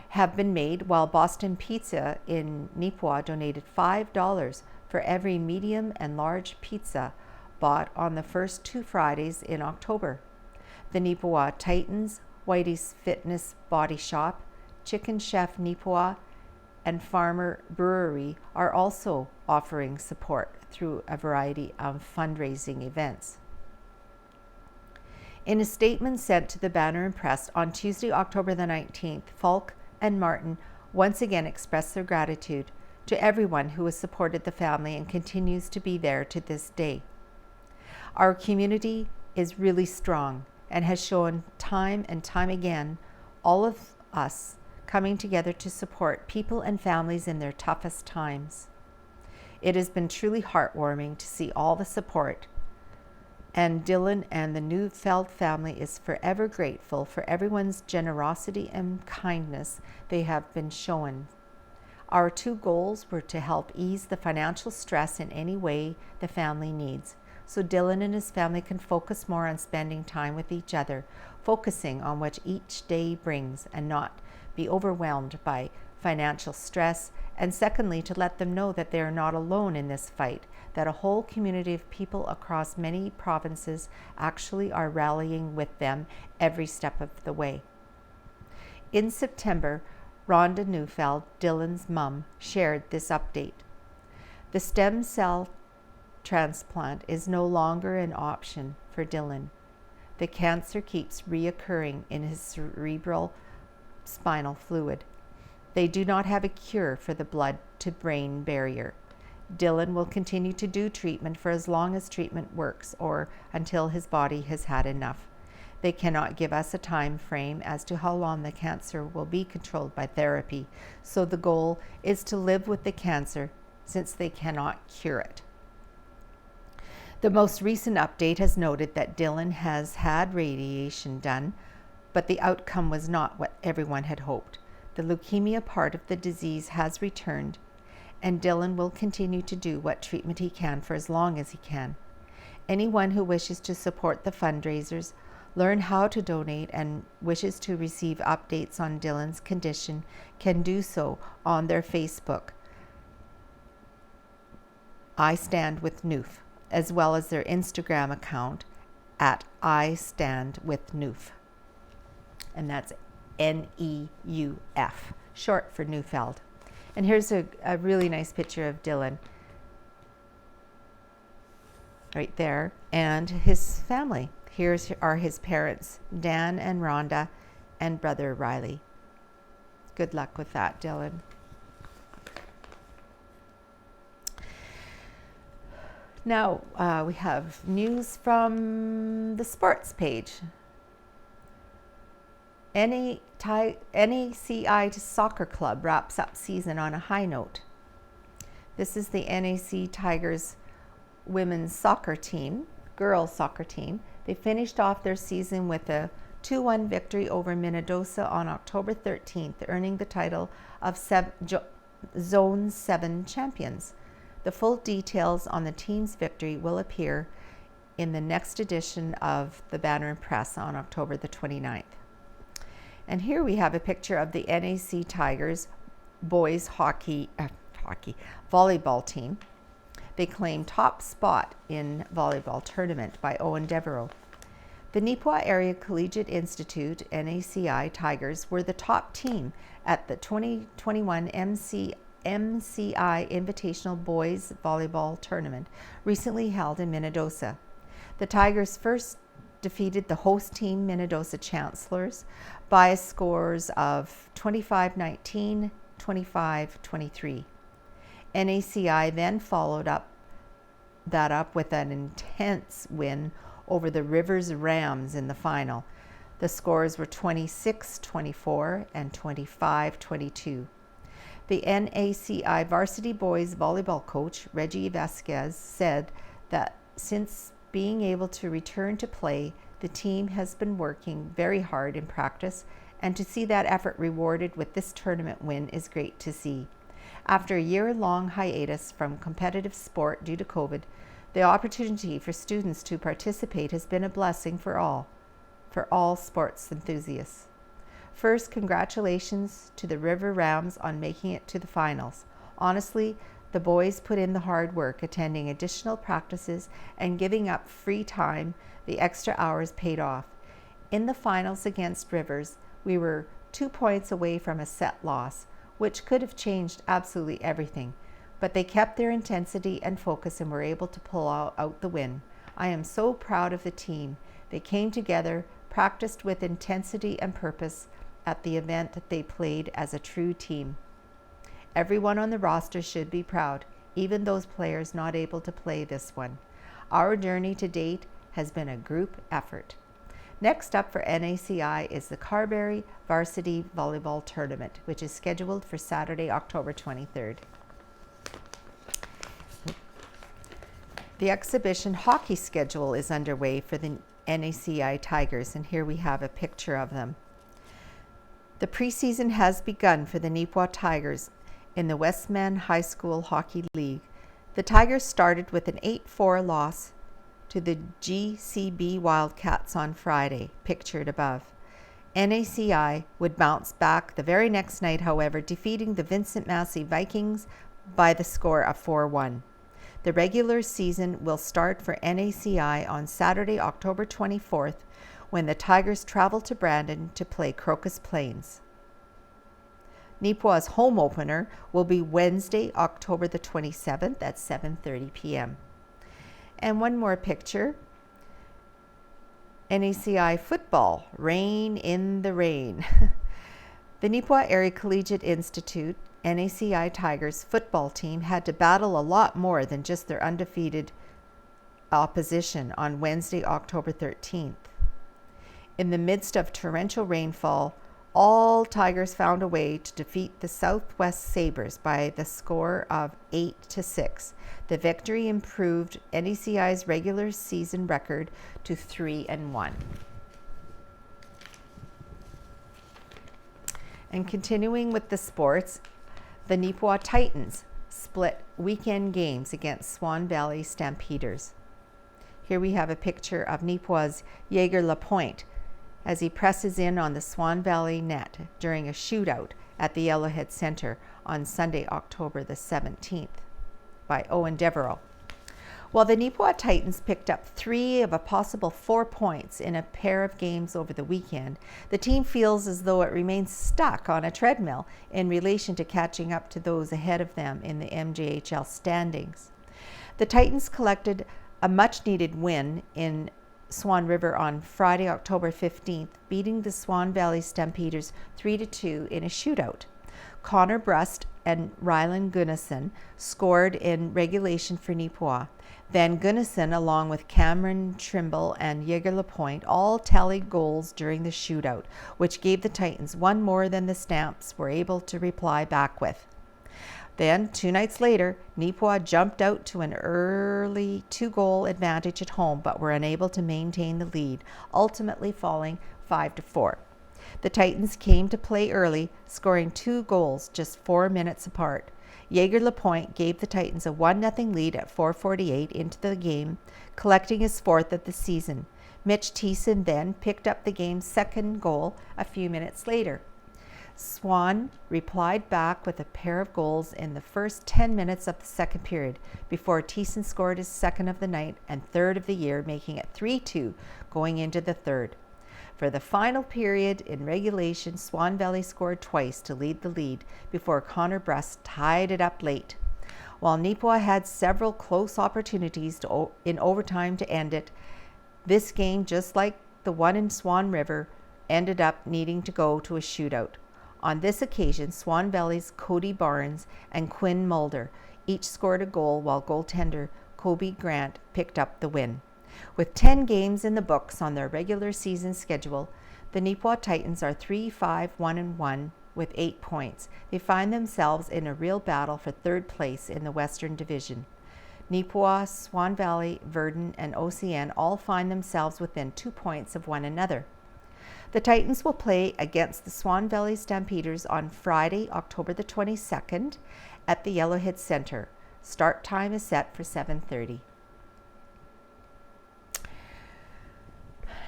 have been made, while Boston Pizza in Neepawa donated $5 for every medium and large pizza bought on the first 2 Fridays in October. The Neepawa Titans, Whitey's Fitness Body Shop, Chicken Chef Neepawa, and Farmer Brewery are also offering support through a variety of fundraising events. In a statement sent to the Banner and Press on Tuesday, October the 19th, Falk and Martin once again expressed their gratitude to everyone who has supported the family and continues to be there to this day. Our community is really strong and has shown time and time again all of us coming together to support people and families in their toughest times. It has been truly heartwarming to see all the support, and Dylan and the Neufeld family is forever grateful for everyone's generosity and kindness they have been shown. Our two goals were to help ease the financial stress in any way the family needs, so Dylan and his family can focus more on spending time with each other, focusing on what each day brings and not be overwhelmed by financial stress, and secondly, to let them know that they are not alone in this fight, that a whole community of people across many provinces actually are rallying with them every step of the way. In September, Rhonda Neufeld, Dylan's mum, shared this update. The stem cell transplant is no longer an option for Dylan. The cancer keeps reoccurring in his cerebral spinal fluid. They do not have a cure for the blood-to-brain barrier. Dylan will continue to do treatment for as long as treatment works or until his body has had enough. They cannot give us a time frame as to how long the cancer will be controlled by therapy, so the goal is to live with the cancer since they cannot cure it. The most recent update has noted that Dylan has had radiation done, but the outcome was not what everyone had hoped. The leukemia part of the disease has returned, and Dylan will continue to do what treatment he can for as long as he can. Anyone who wishes to support the fundraisers, learn how to donate, and wishes to receive updates on Dylan's condition can do so on their Facebook, I Stand With Neuf, as well as their Instagram account at I Stand With Neuf. And that's Neuf, short for Neufeld. And here's a really nice picture of Dylan right there and his family. Here are his parents, Dan and Rhonda, and brother Riley. Good luck with that, Dylan. Now we have news from the sports page. NACI Soccer Club wraps up season on a high note. This is the NAC Tigers women's soccer team, girls soccer team. They finished off their season with a 2-1 victory over Minnedosa on October 13th, earning the title of Zone 7 champions. The full details on the team's victory will appear in the next edition of the Banner and Press on October the 29th. And here we have a picture of the NAC Tigers boys volleyball team. They claimed top spot in volleyball tournament by Owen Devereaux. The Neepawa Area Collegiate Institute, NACI Tigers, were the top team at the 2021 MCI Invitational Boys Volleyball Tournament, recently held in Minnedosa. The Tigers first defeated the host team, Minnedosa Chancellors, by scores of 25-19, 25-23. NACI then followed that up with an intense win over the Rivers Rams in the final. The scores were 26-24 and 25-22. The NACI varsity boys volleyball coach, Reggie Vasquez, said that since being able to return to play, the team has been working very hard in practice, and to see that effort rewarded with this tournament win is great to see. After a year-long hiatus from competitive sport due to COVID, the opportunity for students to participate has been a blessing for all sports enthusiasts. First, congratulations to the River Rams on making it to the finals. Honestly, the boys put in the hard work, attending additional practices and giving up free time. The extra hours paid off. In the finals against Rivers, we were 2 points away from a set loss, which could have changed absolutely everything. But they kept their intensity and focus and were able to pull out the win. I am so proud of the team. They came together, practiced with intensity and purpose at the event that they played as a true team. Everyone on the roster should be proud, even those players not able to play this one. Our journey to date has been a group effort. Next up for NACI is the Carberry Varsity Volleyball Tournament, which is scheduled for Saturday, October 23rd. The exhibition hockey schedule is underway for the NACI Tigers, and here we have a picture of them. The preseason has begun for the Neepawa Tigers in the Westman High School Hockey League. The Tigers started with an 8-4 loss to the GCB Wildcats on Friday, pictured above. NACI would bounce back the very next night, however, defeating the Vincent Massey Vikings by the score of 4-1. The regular season will start for NACI on Saturday, October 24th, when the Tigers travel to Brandon to play Crocus Plains. Neepawa's home opener will be Wednesday, October the 27th at 7:30 p.m. And one more picture. NACI football, rain in the rain. The Neepawa Area Collegiate Institute NACI Tigers football team had to battle a lot more than just their undefeated opposition on Wednesday, October 13th. In the midst of torrential rainfall, all Tigers found a way to defeat the Southwest Sabres by the score of 8-6. The victory improved NACI's regular season record to 3-1. And continuing with the sports, the Neepawa Titans split weekend games against Swan Valley Stampeders. Here we have a picture of Neepawa's Jaeger Lapointe as he presses in on the Swan Valley net during a shootout at the Yellowhead Center on Sunday, October the 17th by Owen Devereaux. While the Neepawa Titans picked up 3 of a possible 4 points in a pair of games over the weekend, the team feels as though it remains stuck on a treadmill in relation to catching up to those ahead of them in the MJHL standings. The Titans collected a much-needed win in Swan River on Friday, October 15th, beating the Swan Valley Stampeders 3-2 in a shootout. Connor Brust and Rylan Gunnison scored in regulation for Neepawa. Van Gunnison, along with Cameron Trimble and Jaeger Lapointe, all tallied goals during the shootout, which gave the Titans one more than the Stamps were able to reply back with. Then, 2 nights later, Neepawa jumped out to an early 2-goal advantage at home, but were unable to maintain the lead, ultimately falling 5-4. The Titans came to play early, scoring 2 goals just 4 minutes apart. Jaeger Lapointe gave the Titans a 1-0 lead at 4:48 into the game, collecting his 4th of the season. Mitch Thiessen then picked up the game's 2nd goal a few minutes later. Swan replied back with a pair of goals in the first 10 minutes of the second period before Thiessen scored his 2nd of the night and 3rd of the year, making it 3-2 going into the 3rd. For the final period in regulation, Swan Valley scored twice to lead the lead before Connor Brust tied it up late. While Neepawa had several close opportunities in overtime to end it, this game, just like the one in Swan River, ended up needing to go to a shootout. On this occasion, Swan Valley's Cody Barnes and Quinn Mulder each scored a goal, while goaltender Kobe Grant picked up the win. With 10 games in the books on their regular season schedule, the Neepawa Titans are 3-5-1-1 with 8 points. They find themselves in a real battle for 3rd place in the Western Division. Neepawa, Swan Valley, Verdun, and OCN all find themselves within 2 points of one another. The Titans will play against the Swan Valley Stampeders on Friday, October the 22nd at the Yellowhead Center. Start time is set for 7:30.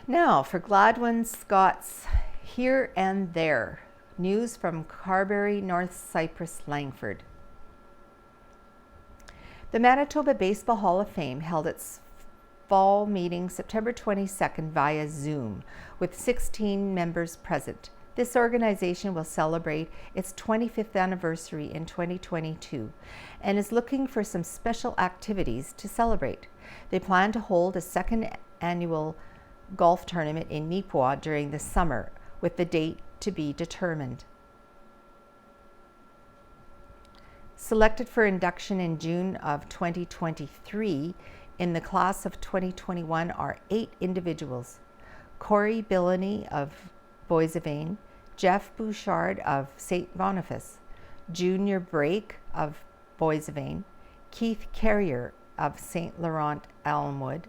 Now for Gladwin Scott's Here and There. News from Carberry, North Cyprus, Langford. The Manitoba Baseball Hall of Fame held its fall meeting September 22nd via Zoom, with 16 members present. This organization will celebrate its 25th anniversary in 2022 and is looking for some special activities to celebrate. They plan to hold a 2nd annual golf tournament in Neepawa during the summer, with the date to be determined. Selected for induction in June of 2023 In the class of 2021 are 8 individuals: Corey Billany of Boissevain, Jeff Bouchard of St. Boniface, Junior Brake of Boissevain, Keith Carrier of St. Laurent Elmwood,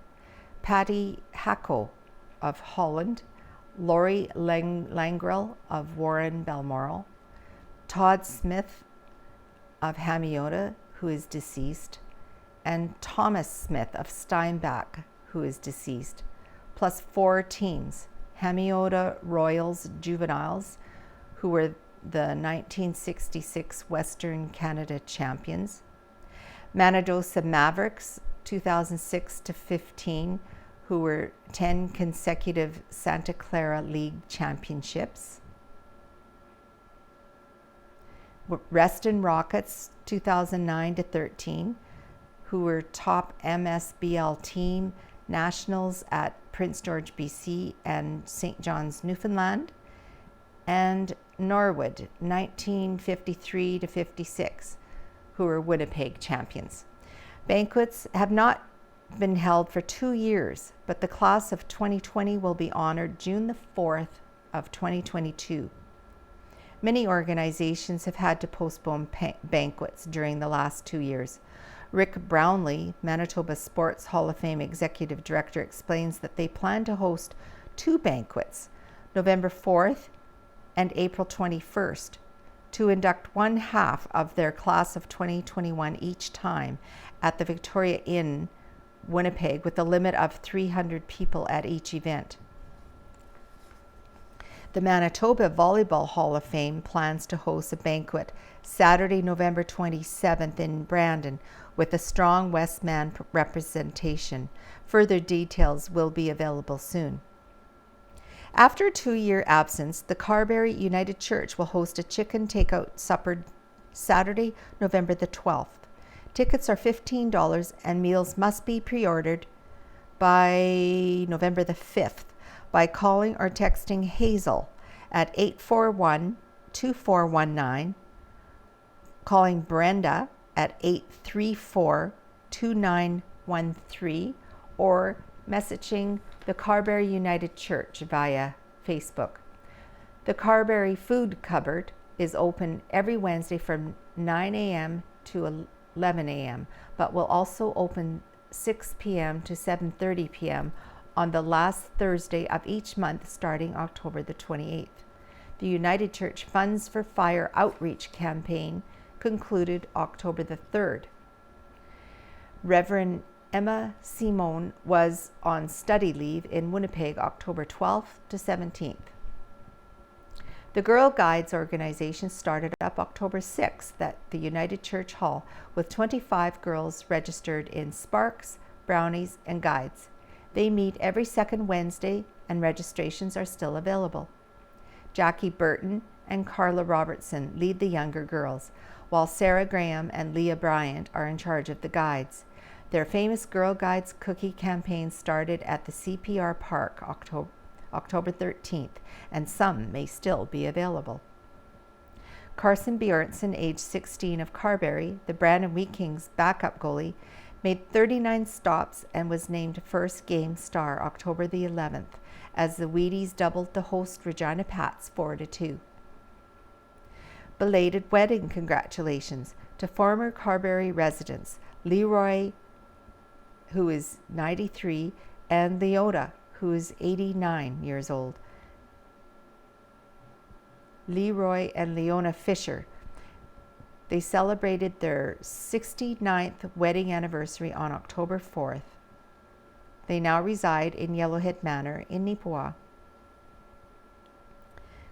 Patty Hacko of Holland, Lori Langrel of Warren Balmoral, Todd Smith of Hamiota, who is deceased, and Thomas Smith of Steinbach, who is deceased, plus 4 teams: Hamiota Royals Juveniles, who were the 1966 Western Canada champions, Manadosa Mavericks 2006 to 15, who were 10 consecutive Santa Clara League championships, Reston Rockets 2009 to 13, who were top MSBL team nationals at Prince George, BC and St. John's, Newfoundland, and Norwood 1953 to 56, who were Winnipeg champions. Banquets have not been held for 2 years, but the class of 2020 will be honored June the 4th of 2022. Many organizations have had to postpone banquets during the last 2 years. Rick Brownlee, Manitoba Sports Hall of Fame Executive Director, explains that they plan to host 2 banquets, November 4th and April 21st, to induct 1/2 of their class of 2021 each time at the Victoria Inn, Winnipeg, with a limit of 300 people at each event. The Manitoba Volleyball Hall of Fame plans to host a banquet Saturday, November 27th in Brandon, with a strong Westman representation. Further details will be available soon. After a 2-year absence, the Carberry United Church will host a chicken takeout supper Saturday, November the 12th. Tickets are $15 and meals must be pre-ordered by November the 5th by calling or texting Hazel at 841-2419, calling Brenda at 834-2913, or messaging the Carberry United Church via Facebook. The Carberry Food Cupboard is open every Wednesday from 9 a.m. to 11 a.m., but will also open 6 p.m. to 7:30 p.m. on the last Thursday of each month starting October the 28th. The United Church Funds for Fire outreach campaign concluded October the 3rd. Reverend Emma Simone was on study leave in Winnipeg October 12th to 17th. The Girl Guides organization started up October 6th at the United Church Hall with 25 girls registered in Sparks, Brownies, and Guides. They meet every second Wednesday and registrations are still available. Jackie Burton and Carla Robertson lead the younger girls, while Sarah Graham and Leah Bryant are in charge of the guides. Their famous Girl Guides cookie campaign started at the CPR Park October 13th, and some may still be available. Carson Bjornson, age 16 of Carberry, the Brandon Wheat Kings backup goalie, made 39 stops and was named first game star October the 11th as the Wheaties doubled the host Regina Pats 4-2. Belated wedding congratulations to former Carberry residents Leroy, who is 93, and Leota, who is 89 years old. Leroy and Leona Fisher. They celebrated their 69th wedding anniversary on October 4th. They now reside in Yellowhead Manor in Neepawa.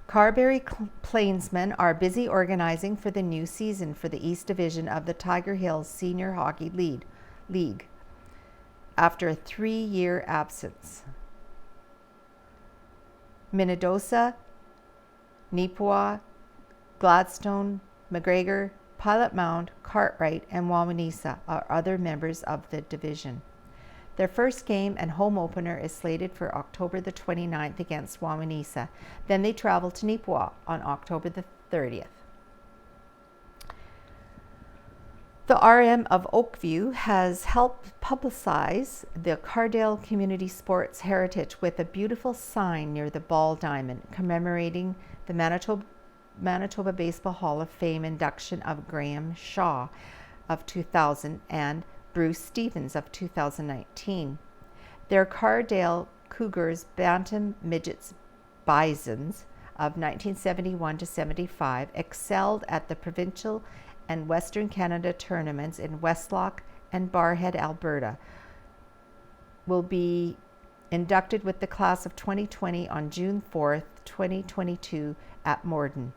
Carberry Plainsmen are busy organizing for the new season for the East Division of the Tiger Hills Senior Hockey League after a 3-year absence. Minnedosa, Neepawa, Gladstone, McGregor, Pilot Mound, Cartwright, and Wawanesa are other members of the division. Their first game and home opener is slated for October the 29th against Wawanesa. Then they travel to Neepawa on October the 30th. The RM of Oakview has helped publicize the Cardale Community Sports heritage with a beautiful sign near the Ball Diamond commemorating the Manitoba Baseball Hall of Fame induction of Graham Shaw of 2000 and Bruce Stevens of 2019. Their Cardale Cougars Bantam Midgets Bisons of 1971 to 75 excelled at the provincial and Western Canada tournaments in Westlock and Barhead, Alberta, will be inducted with the class of 2020 on June 4th, 2022 at Morden.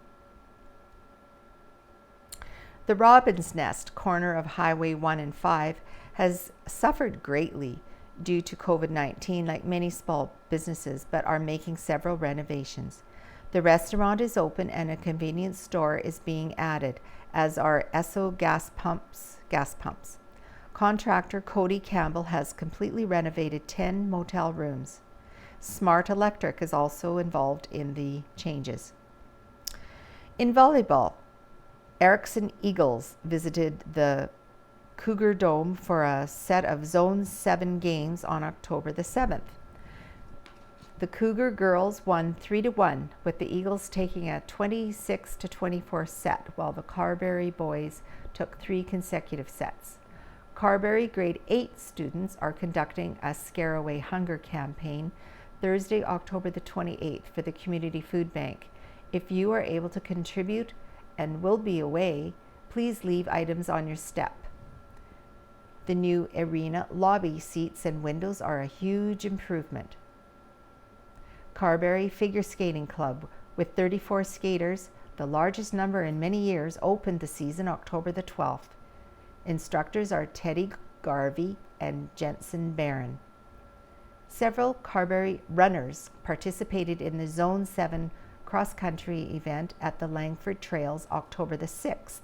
The Robin's Nest corner of Highway 1 and 5 has suffered greatly due to COVID-19, like many small businesses, but are making several renovations. The restaurant is open and a convenience store is being added, as are Esso gas pumps. Contractor Cody Campbell has completely renovated 10 motel rooms. Smart Electric is also involved in the changes. In volleyball, Erickson Eagles visited the Cougar Dome for a set of Zone 7 games on October the 7th. The Cougar girls won 3-1, with the Eagles taking a 26-24 set, while the Carberry boys took 3 consecutive sets. Carberry grade 8 students are conducting a Scare Away Hunger campaign Thursday, October the 28th for the Community Food Bank. If you are able to contribute and will be away, please leave items on your step. The new arena lobby seats and windows are a huge improvement. Carberry Figure Skating Club, with 34 skaters, the largest number in many years, opened the season October the 12th. Instructors are Teddy Garvey and Jensen Barron. Several Carberry runners participated in the Zone 7 cross-country event at the Langford Trails October the 6th.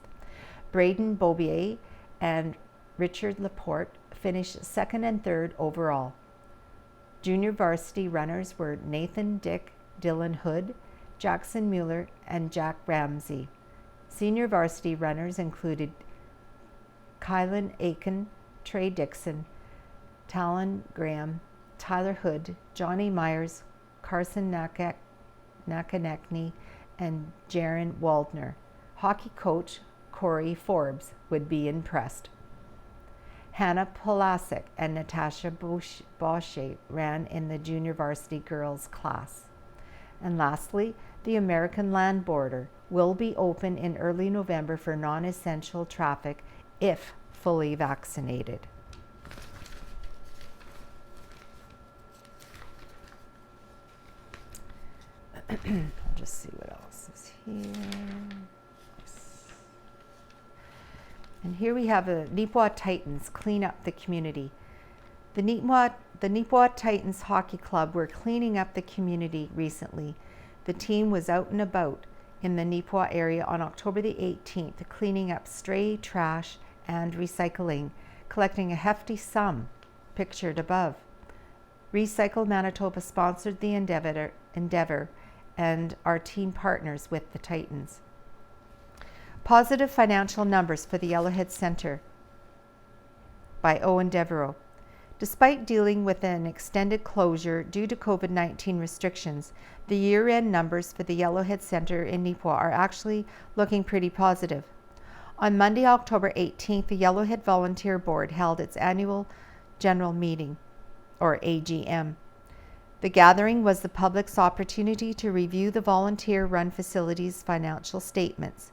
Braden Bobier and Richard Laporte finished 2nd and 3rd overall. Junior varsity runners were Nathan Dick, Dylan Hood, Jackson Mueller, and Jack Ramsey. Senior varsity runners included Kylan Aiken, Trey Dixon, Talon Graham, Tyler Hood, Johnny Myers, Carson Nakanekny, and Jaron Waldner. Hockey coach Corey Forbes would be impressed. Hannah Polasek and Natasha Bauche ran in the junior varsity girls class. And lastly, the American land border will be open in early November for non-essential traffic if fully vaccinated. I'll just see what else is here. And here we have the Neepawa Titans clean up the community. The Neepawa Titans Hockey Club were cleaning up the community recently. The team was out and about in the Neepawa area on October the 18th, cleaning up stray trash and recycling, collecting a hefty sum pictured above. Recycle Manitoba sponsored the endeavor and our team partners with the Titans. Positive financial numbers for the Yellowhead Centre by Owen Devereaux. Despite dealing with an extended closure due to COVID-19 restrictions, the year-end numbers for the Yellowhead Centre in Neepawa are actually looking pretty positive. On Monday, October 18th, the Yellowhead Volunteer Board held its annual general meeting, or AGM. The gathering was the public's opportunity to review the volunteer-run facility's financial statements.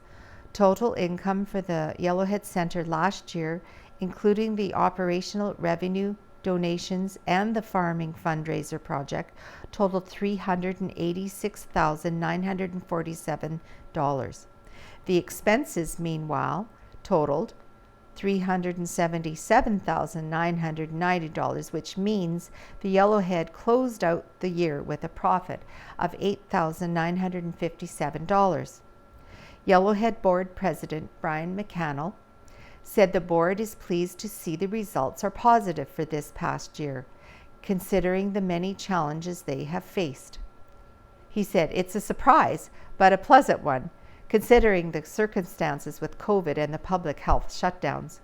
Total income for the Yellowhead Centre last year, including the operational revenue, donations, and the farming fundraiser project, totaled $386,947. The expenses, meanwhile, totaled $377,990, which means the Yellowhead closed out the year with a profit of $8,957. Yellowhead Board President Brian McCannell said the board is pleased to see the results are positive for this past year, considering the many challenges they have faced. He said, "It's a surprise, but a pleasant one, considering the circumstances with COVID and the public health shutdowns.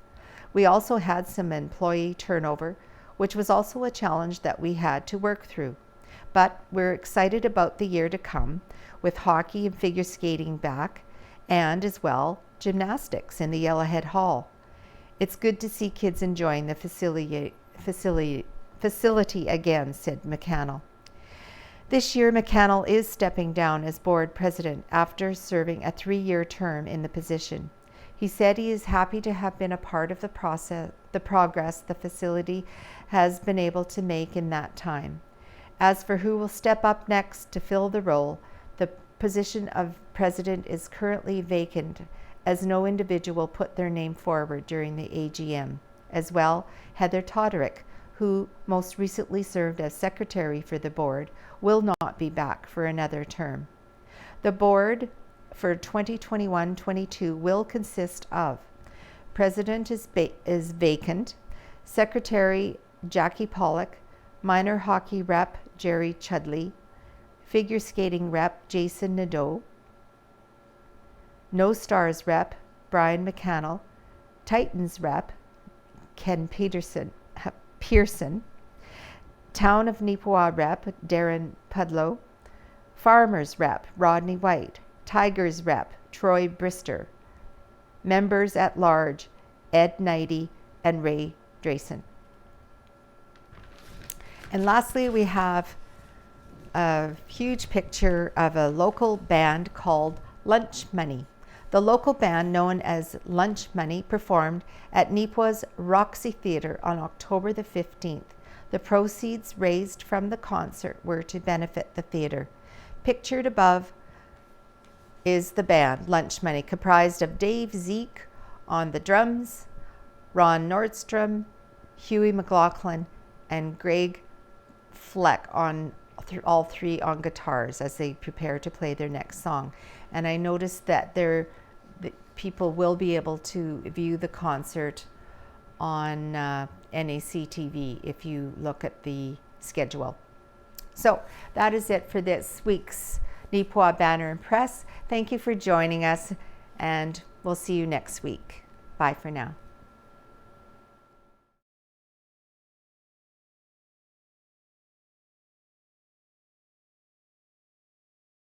We also had some employee turnover, which was also a challenge that we had to work through. But we're excited about the year to come with hockey and figure skating back, and as well gymnastics in the Yellowhead Hall. It's good to see kids enjoying the facility again, said McCannell. This year, McCannell is stepping down as board president after serving a 3-year term in the position. He said he is happy to have been a part of the progress the facility has been able to make in that time. As for who will step up next to fill the role, the position of president is currently vacant, as no individual put their name forward during the AGM. As well, Heather Toderick, who most recently served as secretary for the board, will not be back for another term. The board for 2021-22 will consist of President is vacant, Secretary Jackie Pollock, Minor Hockey Rep Jerry Chudley, Figure Skating Rep Jason Nadeau, No Stars Rep Brian McCannell, Titans Rep Ken Pearson, Town of Neepawa Rep Darren Pudlow, Farmers Rep Rodney White, Tigers Rep Troy Brister, Members at Large Ed Knighty and Ray Drayson. And lastly, we have a huge picture of a local band called Lunch Money. The local band, known as Lunch Money, performed at Neepawa's Roxy Theatre on October the 15th. The proceeds raised from the concert were to benefit the theatre. Pictured above is the band, Lunch Money, comprised of Dave Zeke on the drums, Ron Nordstrom, Huey McLaughlin, and Greg Fleck on all three on guitars as they prepare to play their next song. And I noticed that the people will be able to view the concert on NACTV if you look at the schedule. So that is it for this week's Neepawa Banner and Press. Thank you for joining us, and we'll see you next week. Bye for now.